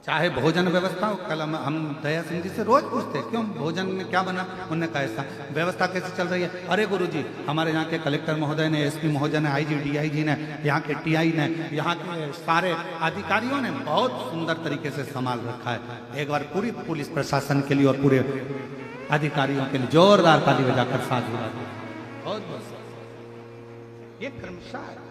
चाहे भोजन व्यवस्था हो। कल हम दया सिंह जी से रोज पूछते हैं, क्यों भोजन में क्या बना, उन्होंने कहा ऐसा। व्यवस्था कैसे चल रही है, अरे गुरुजी हमारे यहाँ के कलेक्टर महोदय ने, एसपी महोदय ने, आईजी डीआईजी ने, यहाँ के टीआई ने, यहाँ के सारे अधिकारियों ने बहुत सुंदर तरीके से संभाल रखा है। एक बार पूरी पुलिस प्रशासन के लिए और पूरे अधिकारियों के लिए जोरदार ताली बजाकर साथ जुड़ा दिया। बहुत बहुत ये कर्मशाला है।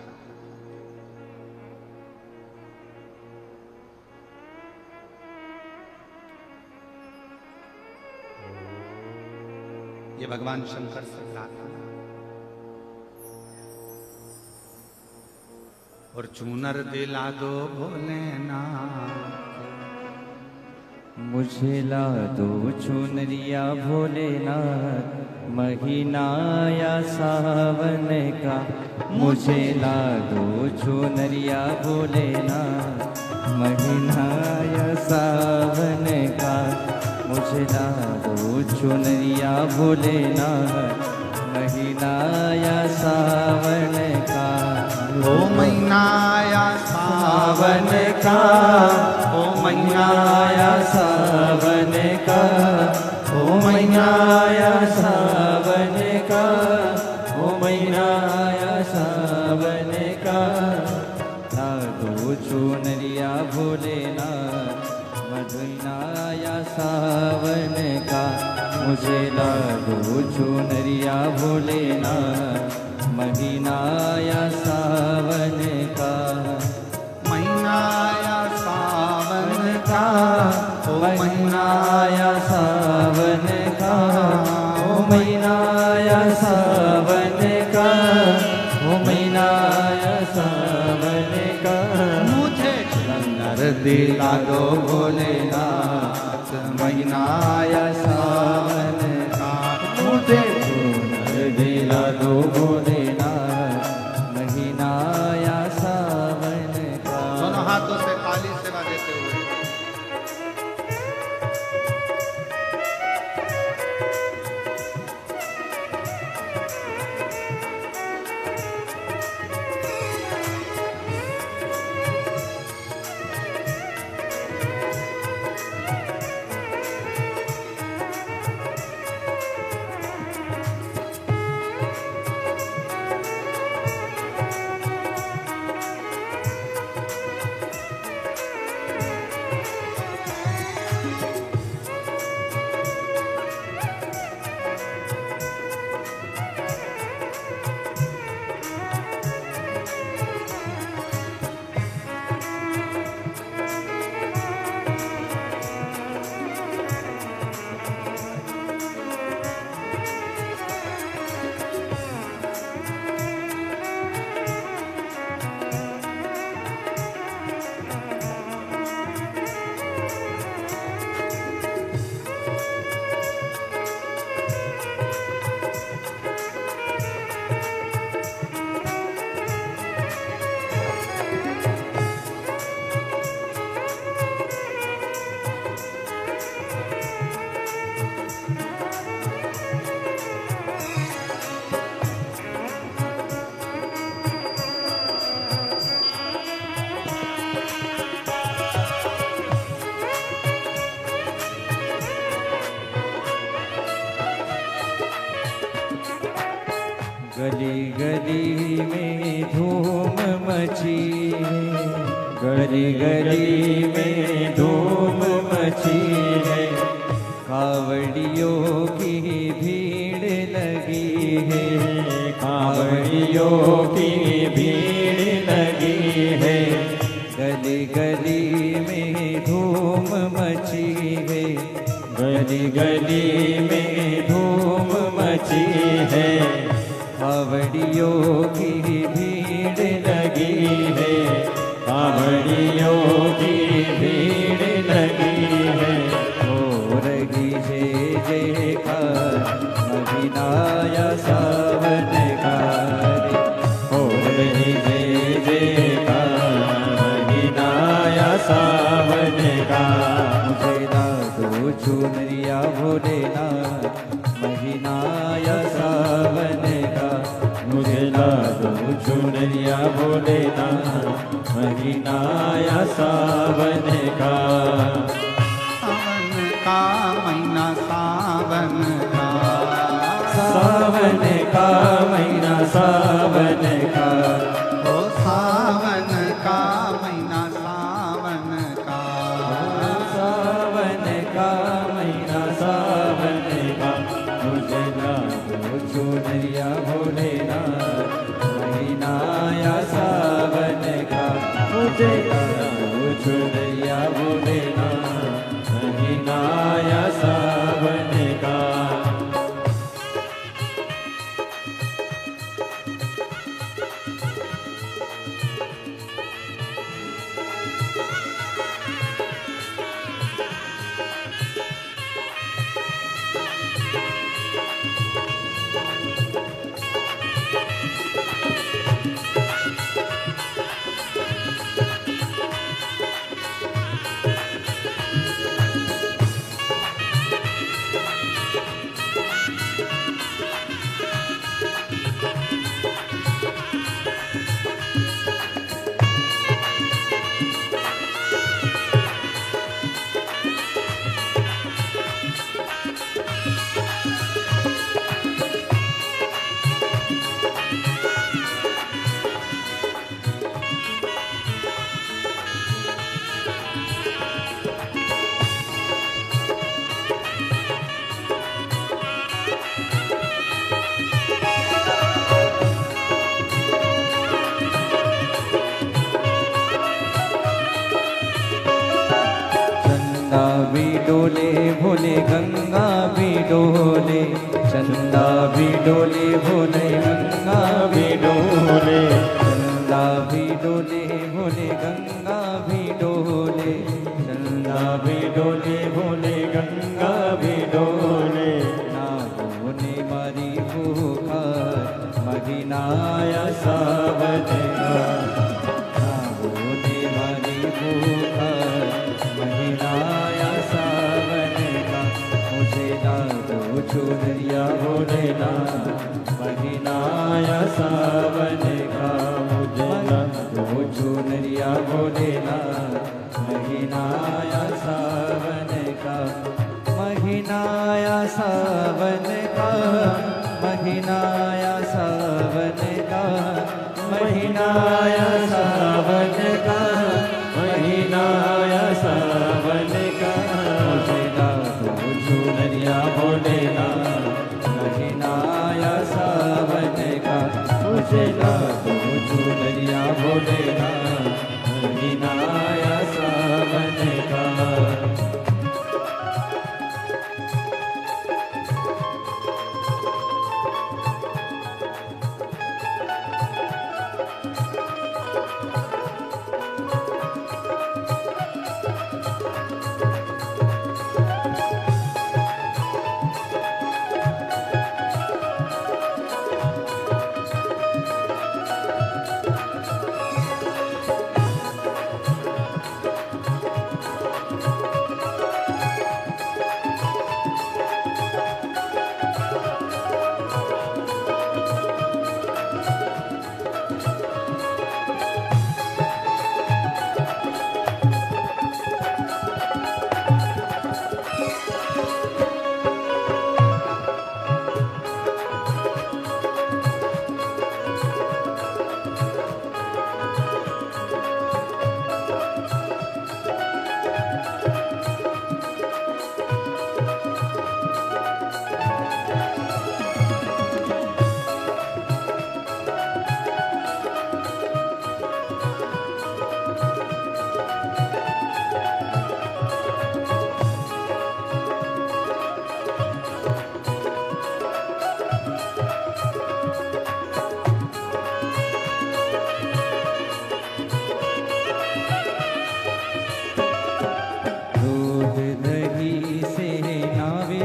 ये भगवान शंकर से प्रार्थना। और चूनर दिला दो भोलेनाथ, मुझे ला दो चुनरिया भोलेनाथ, महीना या सावन का। मुझे ला दो चुनरिया भोलेनाथ, महीना या सावन का। मुझे ला दो चुनरिया भोलेनाथ, महीना या सावन का। ओ महीना या सावन का, ओ महीना या सावन का, ओ महीना या सावन का, ओ महीना या सावन का। ला दो चुनरिया भोलेनाथ, महीना या सावन का। मुझे ला दो चुनरिया भोलेनाथ, महीना या सावन का। महीना या सावन का, ओ महीना या सावन का, ओ महीना या सावन का, ओ महीना या सावन का। मुझे चूनर दिला दो भोलेनाथ, महीना या सावन का। मुझे चूनर दिला दो भोलेनाथ, महीना या सावन का। दोनों हाथों से काली सेवा देते हुए गली गली में धूम मची है, गली गली में धूम मची है। कावड़ियों की भीड़ लगी है, कावड़ियों की भीड़ लगी है। गली गली में धूम मची है, गली गली में धूम मची है। कावड़ियों की भीड़ लगी है, कावड़ियों की भीड़ लगी है। हो रही है जयकार, महीना या सावन का। हो रही है जयकार, महीना या सावन का। मुझे ला दो चुनरिया भोलेनाथ, महीना या सावन का। मुझे ला दो चुनरिया भोलेनाथ, महीना या सावन का। सावन का महीना सावन का, ओ सावन का महीना सावन का, सावन का महीना सावन का, मुझे लाओ चुनरिया भोलेनाथ महीना या सावन का, मुझे लाओ चुनरिया भोलेनाथ महीना या सावन का। चंदा भी डोले भोले गंगा भी डोले, चंदा भी डोले भोले गंगा भी डोले, चंदा भी डोले भोले गंगा भी डोले, चंदा भी डोले भोले गंगा भी डोले। नागों ने मारी पुकार महीनाया सावन का, नागों ने मारी पुकार महीनाया सावन का, मुझे लाओ चुनरिया भोलेनाथ महीनाया सावन का, मुझे लाओ चुनरिया भोलेनाथ महीनाया सावन का, महीनाया सावन का, महीनाया सावन का, महीनाया सावन का, महीनाया सावन का, मुझे लाओ चुनरिया भोलेनाथ महीनाया सावन का, मुझे लाओ चुनरिया भोलेनाथ महीनाया सावन का।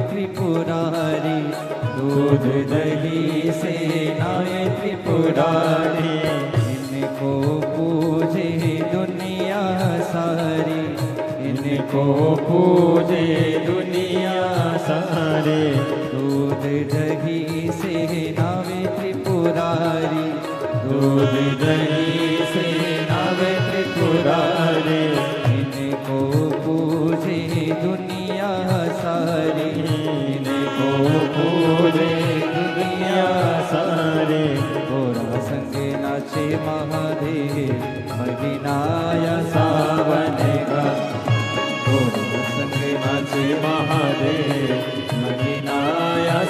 त्रिपुरारी, दूध दही से नाए त्रिपुरारी, इनको पूजे दुनिया सारी, इनको पूजे दुनिया सारे। दूध दही से नावे त्रिपुरारी, दूध दही से नावे त्रिपुरारी, इनको पूजे दुनिया सारी, इनको पूजे दुनिया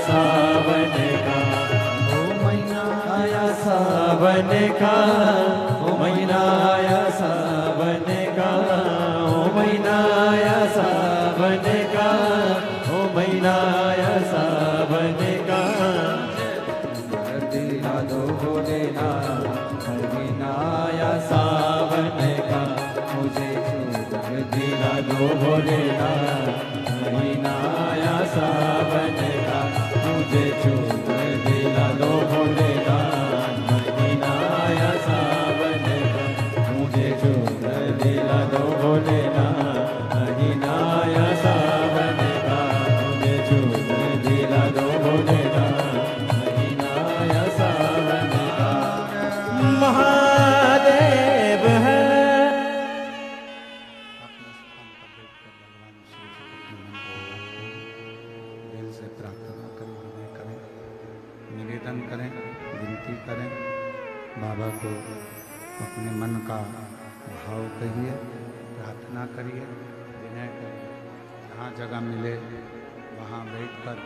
सावन का, ओ महीना आया सावन का, ओ महीना आया सावन का, ओ महीना आया सावन का, ओ महीना आया सावन का। दिला दो भोलेनाथ, महीना आया सावन का, मुझे छूकर दिला दो भोलेनाथ, महीना आया सावन का, मुझे छूकर दिला दो भोलेनाथ, महीना आया सावन का, मुझे छूकर दिला दो भोलेनाथ, महीना आया सावन का, मुझे छूकर दिला दो भोलेनाथ, महीना आया सावन का। महादेव है दिल से प्रार्थना करें, विनय करें, निवेदन करें, विनती करें। बाबा को अपने मन का भाव कहिए, प्रार्थना करिए, विनय करिए। जहाँ जगह मिले वहाँ बैठकर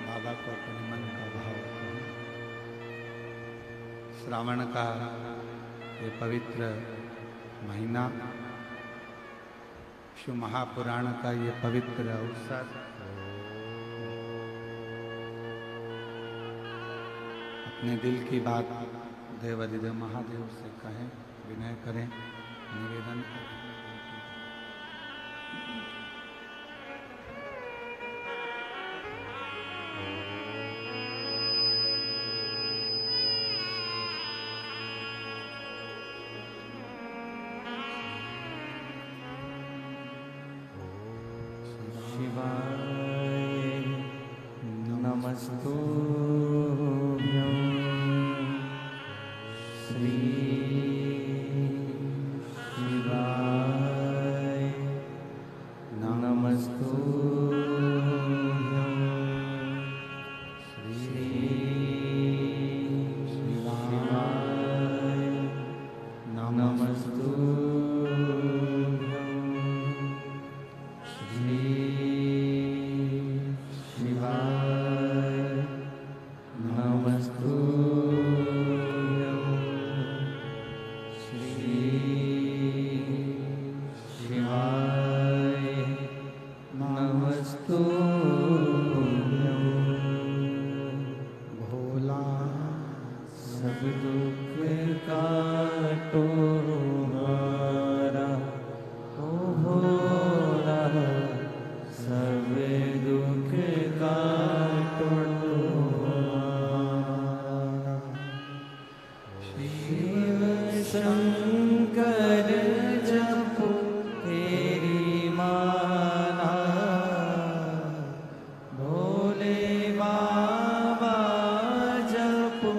बाबा को अपने मन का भाव कहें। श्रावण का ये पवित्र महीना, शिव महापुराण का ये पवित्र अवसर, अपने दिल की बात देवाधिदेव महादेव से कहें, विनय करें, निवेदन करें। शिवाय नमस्तुभ्यं श्री शिवाय नमस्तुभ्यं श्री शिवाय नमस्तुभ्यं श्री शिवाय नमस्तुभ्यं श्री शिवाय नमस्तुभ्यं। भोला सब दुख काटो हमारा, ओ भोला सब दुख काटो हमारा। शिव शंकर जपो तेरी माला, भोले बाबा जपो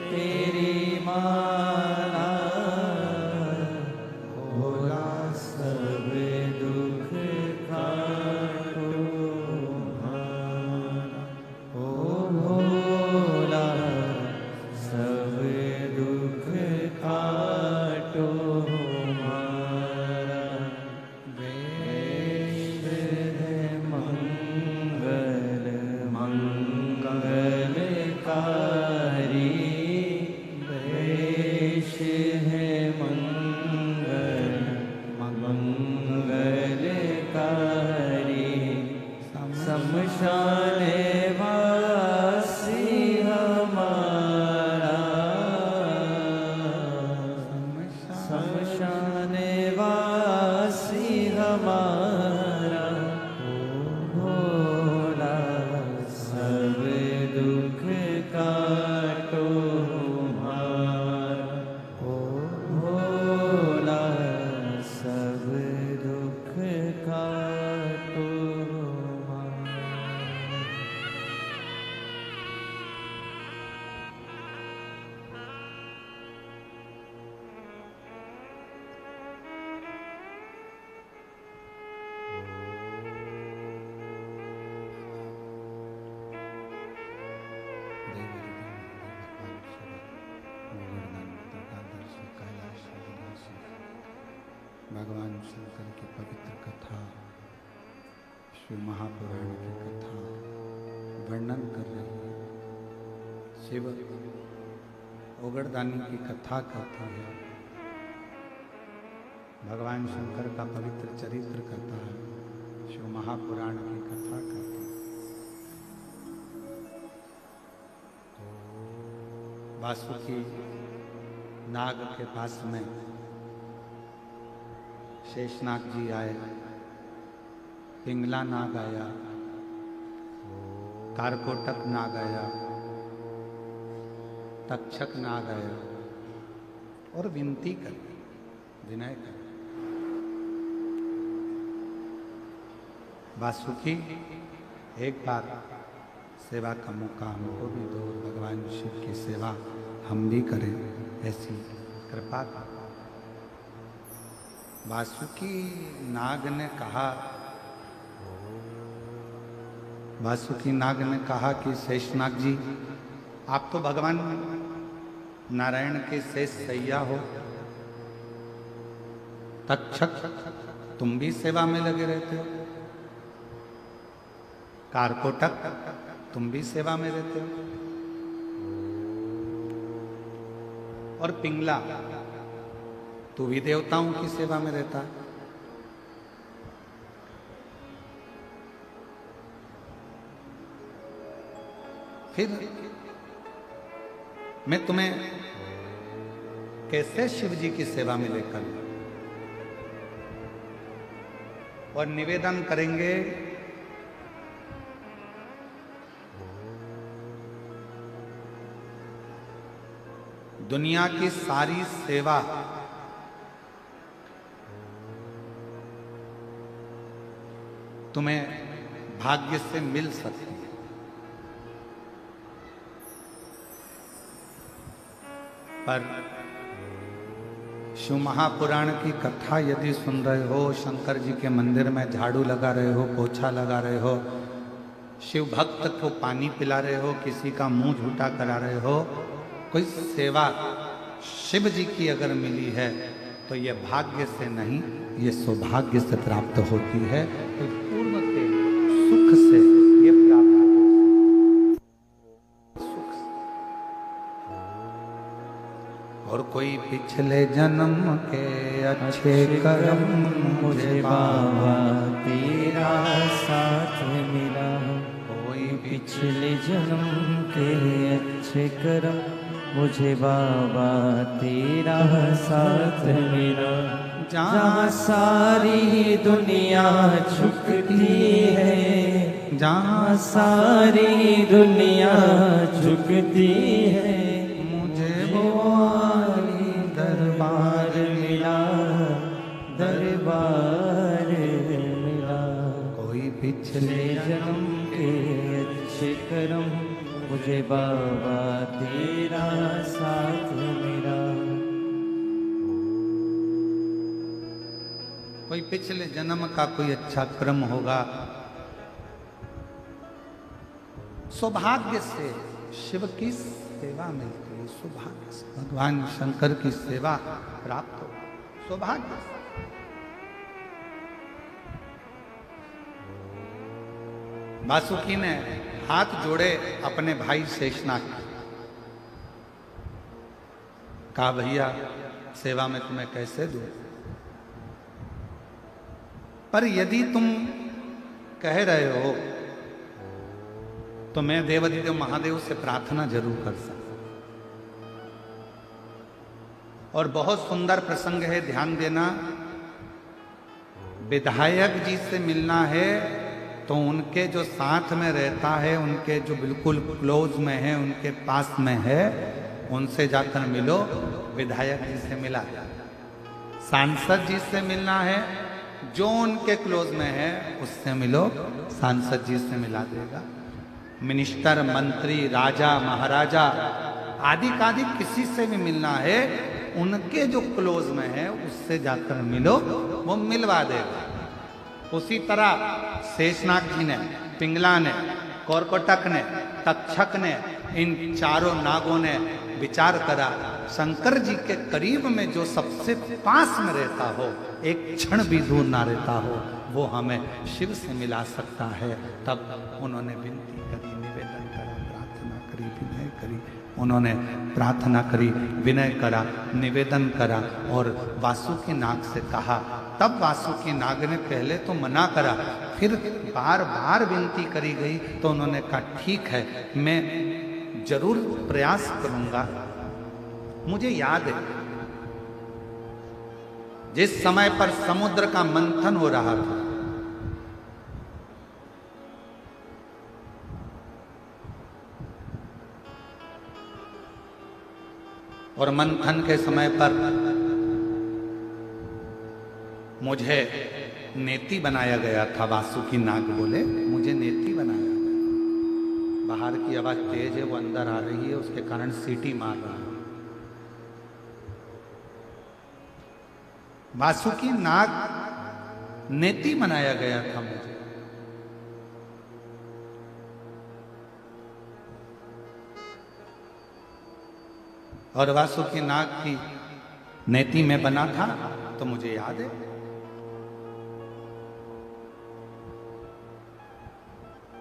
तेरी माला, भोला सब दुख काटो हमारा, ओ भोला सब दुख काटो हमारा। वेद है मंगल मंगलकारी, वेश है मंगल मंगलकारी, शमशान वासी हमारा, शमशान वासी हमारा, ओ भोला सब दुख काटो हमारा, ओ भोला सब दुख काटो हमारा। भगवान शंकर की पवित्र कथा, शिव महापुराण की कथा, वर्णन कर रही है। शिव ओगड़दानी की कथा करता है, भगवान शंकर का पवित्र चरित्र करता है, शिव महापुराण की कथा करता है। वासुकी नाग के पास में शेषनाग जी आए, पिंगला नाग आया, कारकोटक नाग आया, तक्षक नाग आया और विनती कर, विनय कर। वासुकी एक बार सेवा का मौका हमको भी दो, भगवान शिव की सेवा हम भी करें, ऐसी कृपा कर। वासुकी नाग ने कहा, वासुकी नाग ने कहा कि शेषनाग जी, आप तो भगवान नारायण के शेष सैया हो, तक्षक तुम भी सेवा में लगे रहते हो, कारकोटक तुम भी सेवा में रहते हो, और पिंगला तू भी देवताओं की सेवा में रहता है। फिर मैं तुम्हें कैसे शिव जी की सेवा में लेकर, और निवेदन करेंगे दुनिया की सारी सेवा तुम्हें भाग्य से मिल सकती है, पर शिव महापुराण की कथा यदि सुन रहे हो, शंकर जी के मंदिर में झाड़ू लगा रहे हो, पोछा लगा रहे हो, शिव भक्त को पानी पिला रहे हो, किसी का मुंह झूठा करा रहे हो, कोई सेवा शिव जी की अगर मिली है तो ये भाग्य से नहीं, ये सौभाग्य से प्राप्त होती है, तो पूर्व के सुख से ये प्राप्त होती है, सुख से। और कोई पिछले जन्म के अच्छे कर्म मुझे बाबा तेरा साथ मिला, कोई पिछले जन्म के अच्छे कर्म मुझे बाबा तेरा साथ मिला। जहाँ सारी दुनिया झुकती है, जहाँ सारी दुनिया झुकती है, मुझे वो आली दरबार मिला, दरबार मिला। कोई पिछले पिछले जन्म के अच्छे कर्म मुझे बाबा तेरा साथ मिला। कोई पिछले जन्म का कोई अच्छा कर्म होगा, सौभाग्य से शिव की सेवा मिलती है, सौभाग्य से भगवान शंकर की सेवा प्राप्त हो, सौभाग्य से। वासुकी ने हाथ जोड़े अपने भाई शेषनाग के, कहा भैया सेवा में तुम्हें कैसे दूं, पर यदि तुम कह रहे हो तो मैं देवाधिदेव महादेव से प्रार्थना जरूर कर सकता। और बहुत सुंदर प्रसंग है, ध्यान देना। विधायक जी से मिलना है तो उनके जो साथ में रहता है, उनके जो बिल्कुल क्लोज में है, उनके पास में है, उनसे जाकर मिलो। विधायक जी से मिला। सांसद जी से मिलना है, जो उनके क्लोज में है उससे मिलो, सांसद जी से मिला देगा। मिनिस्टर, मंत्री, राजा, महाराजा आदि कादि किसी से भी मिलना है, उनके जो क्लोज में है उससे जाकर मिलो, वो मिलवा देगा। उसी तरह शेषनाग जी ने, पिंगला ने, कोरकोटक ने, तक्षक ने, इन चारों नागों ने विचार करा, शंकर जी के करीब में जो सबसे पास में रहता हो, एक क्षण भी दूर ना रहता हो, वो हमें शिव से मिला सकता है। तब उन्होंने विनती करी, निवेदन विनय करी। उन्होंने प्रार्थना करी, विनय करा, निवेदन करा और वासुकी नाग से कहा। तब वासुकी नाग ने पहले तो मना करा, फिर बार बार विनती करी गई तो उन्होंने कहा ठीक है, मैं जरूर प्रयास करूंगा। मुझे याद है जिस समय पर समुद्र का मंथन हो रहा था, और मंथन के समय पर मुझे नेति बनाया गया था। वासुकी नाग बोले मुझे नेति बनाया गया। बाहर की आवाज तेज है, वो अंदर आ रही है, उसके कारण सीटी मार रहा है। वासुकी नाग नेति बनाया गया था मुझे। और वासुकी नाग की नेति में बना था तो मुझे याद है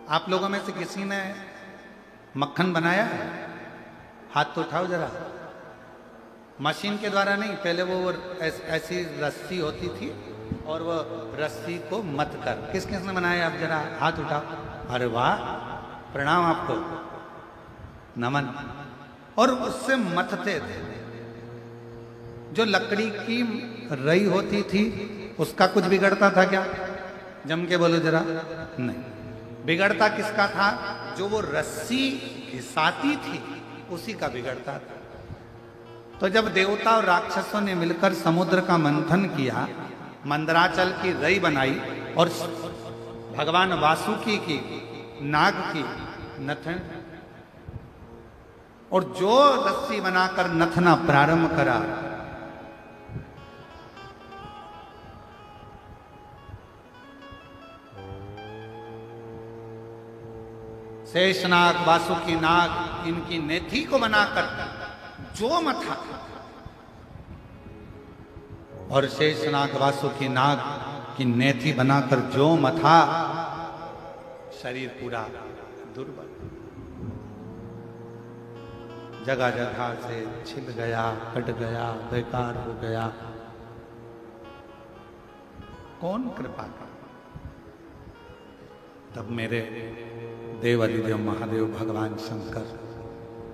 आप लोगों में से किसी ने मक्खन बनाया है? हाथ तो उठाओ जरा। मशीन के द्वारा नहीं, पहले वो ऐसी रस्सी होती थी और वो रस्सी को मत कर। किस किस ने बनाया? आप जरा हाथ उठाओ। अरे वाह, प्रणाम आपको, नमन। और उससे मथते थे। जो लकड़ी की रई होती थी उसका कुछ बिगड़ता था क्या? जम के बोलो जरा। नहीं, बिगड़ता किसका था? जो वो रस्सी घिसाती थी उसी का बिगड़ता था। तो जब देवता और राक्षसों ने मिलकर समुद्र का मंथन किया, मंदराचल की रई बनाई और भगवान वासुकी की नाग की नथन, और जो रस्सी बनाकर नथना प्रारंभ करा, शेषनाग वासुकी नाग इनकी नेथी को बनाकर जो मथा, और शेषनाग वासुकी नाग की नेथी बनाकर जो मथा, शरीर पूरा दुर्बल, जगह जगह से छिल गया, कट गया, बेकार हो गया। कौन कृपा कर? तब मेरे देव अधिदेव महादेव भगवान शंकर,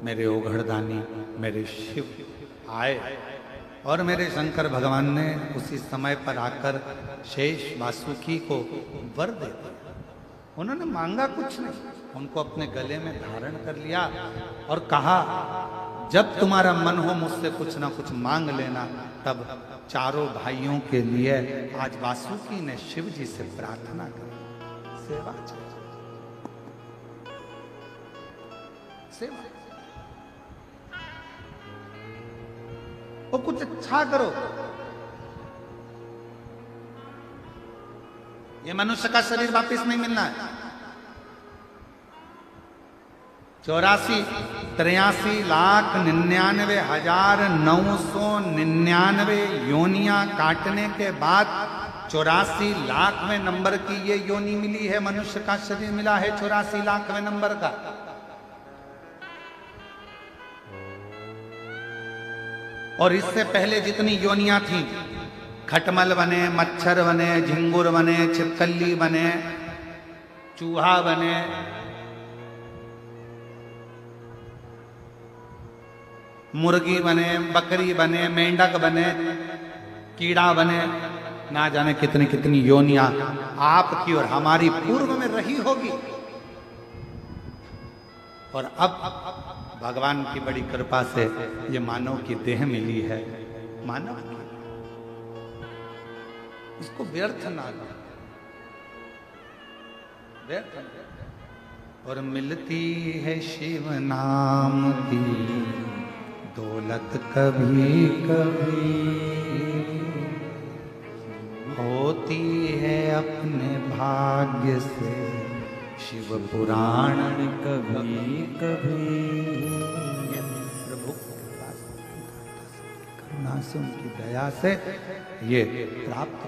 मेरे ओघड़दानी, मेरे शिव आए और मेरे शंकर भगवान ने उसी समय पर आकर शेष वासुकी को वर दे दिया। उन्होंने मांगा कुछ नहीं, उनको अपने गले में धारण कर लिया और कहा जब तुम्हारा मन हो मुझसे कुछ ना कुछ मांग लेना। तब चारों भाइयों के लिए आज वासुकी ने शिव जी से प्रार्थना की। सेवा सेवा, वो कुछ अच्छा करो। ये मनुष्य का शरीर वापस नहीं मिलना है। 84,99,999 योनियां काटने के बाद 84,00,000वें नंबर की ये योनि मिली है। मनुष्य का शरीर मिला है 84,00,000वें नंबर का। और इससे पहले जितनी योनियां थी, खटमल बने, मच्छर बने, झिंगुर बने, छिपकली बने, चूहा बने, मुर्गी बने, बकरी बने, मेंढक बने, कीड़ा बने, ना जाने कितनी कितनी योनियां आपकी और हमारी पूर्व में रही होगी। और अब भगवान की बड़ी कृपा से ये मानव की देह मिली है। मानव की, इसको व्यर्थ ना लो, व्यर्थ ना। और मिलती है शिव नाम की दौलत कभी कभी, होती है अपने भाग्य से शिव पुराण कभी कभी। प्रभु करुणा से, उनकी दया से ये प्राप्त,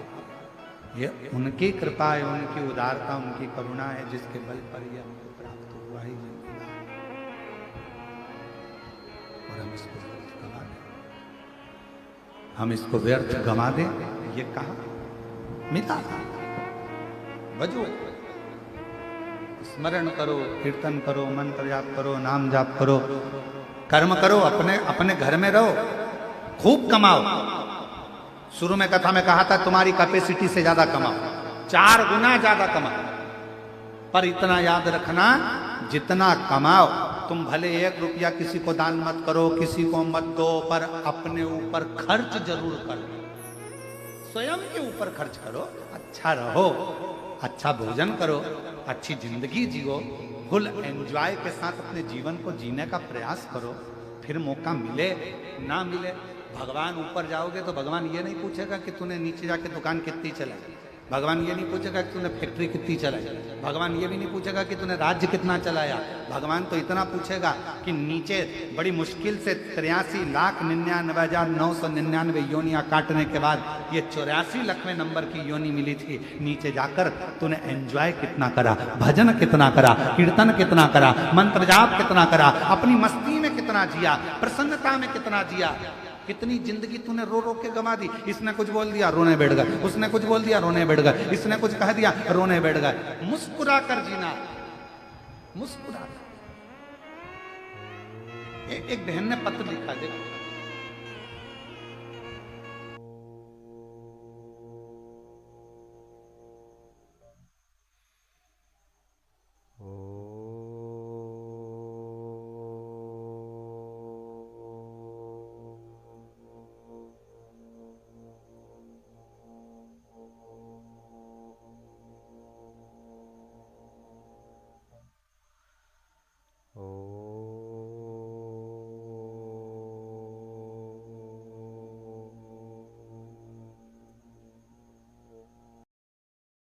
ये उनकी कृपा है, उनकी उदारता, उनकी करुणा है जिसके बल पर ये हमको प्राप्त हुआ ही। इसको व्यर्थ गवा दें, हम इसको व्यर्थ गवा दें। ये कहा मिला। बजो, स्मरण करो, कीर्तन करो, मंत्र जाप करो, नाम जाप करो, कर्म करो, अपने अपने घर में रहो, खूब कमाओ। शुरू में कथा में कहा था तुम्हारी कैपेसिटी से ज्यादा कमाओ, 4 गुना ज्यादा कमाओ, पर इतना याद रखना जितना कमाओ तुम भले 1 रुपया किसी को दान मत करो, किसी को मत दो, पर अपने ऊपर खर्च जरूर करो, स्वयं के ऊपर खर्च करो। अच्छा रहो, अच्छा भोजन करो, अच्छी जिंदगी जियो, फुल एंजॉय के साथ अपने जीवन को जीने का प्रयास करो। फिर मौका मिले ना मिले, भगवान ऊपर जाओगे तो भगवान ये नहीं पूछेगा कि तूने नीचे जाके दुकान कितनी चलाई, भगवान ये नहीं पूछेगा कि तूने फैक्ट्री कितनी चलाई, भगवान ये भी नहीं पूछेगा कि तूने राज्य कितना चलाया। भगवान तो इतना पूछेगा कि नीचे बड़ी मुश्किल से 83,99,999 योनियां काटने के बाद ये 84,00,000वें नंबर की योनि मिली थी। नीचे जाकर तूने एंजॉय कितना करा, भजन कितना करा, कीर्तन कितना करा, मंत्र जाप कितना करा, अपनी मस्ती में कितना जिया, प्रसन्नता में कितना जिया। कितनी जिंदगी तूने रो रो के गंवा दी। इसने कुछ बोल दिया रोने बैठ गए, उसने कुछ बोल दिया रोने बैठ गए, इसने कुछ कह दिया रोने बैठ गए। मुस्कुरा कर जीना, मुस्कुरा। एक बहन ने पत्र लिखा, देखो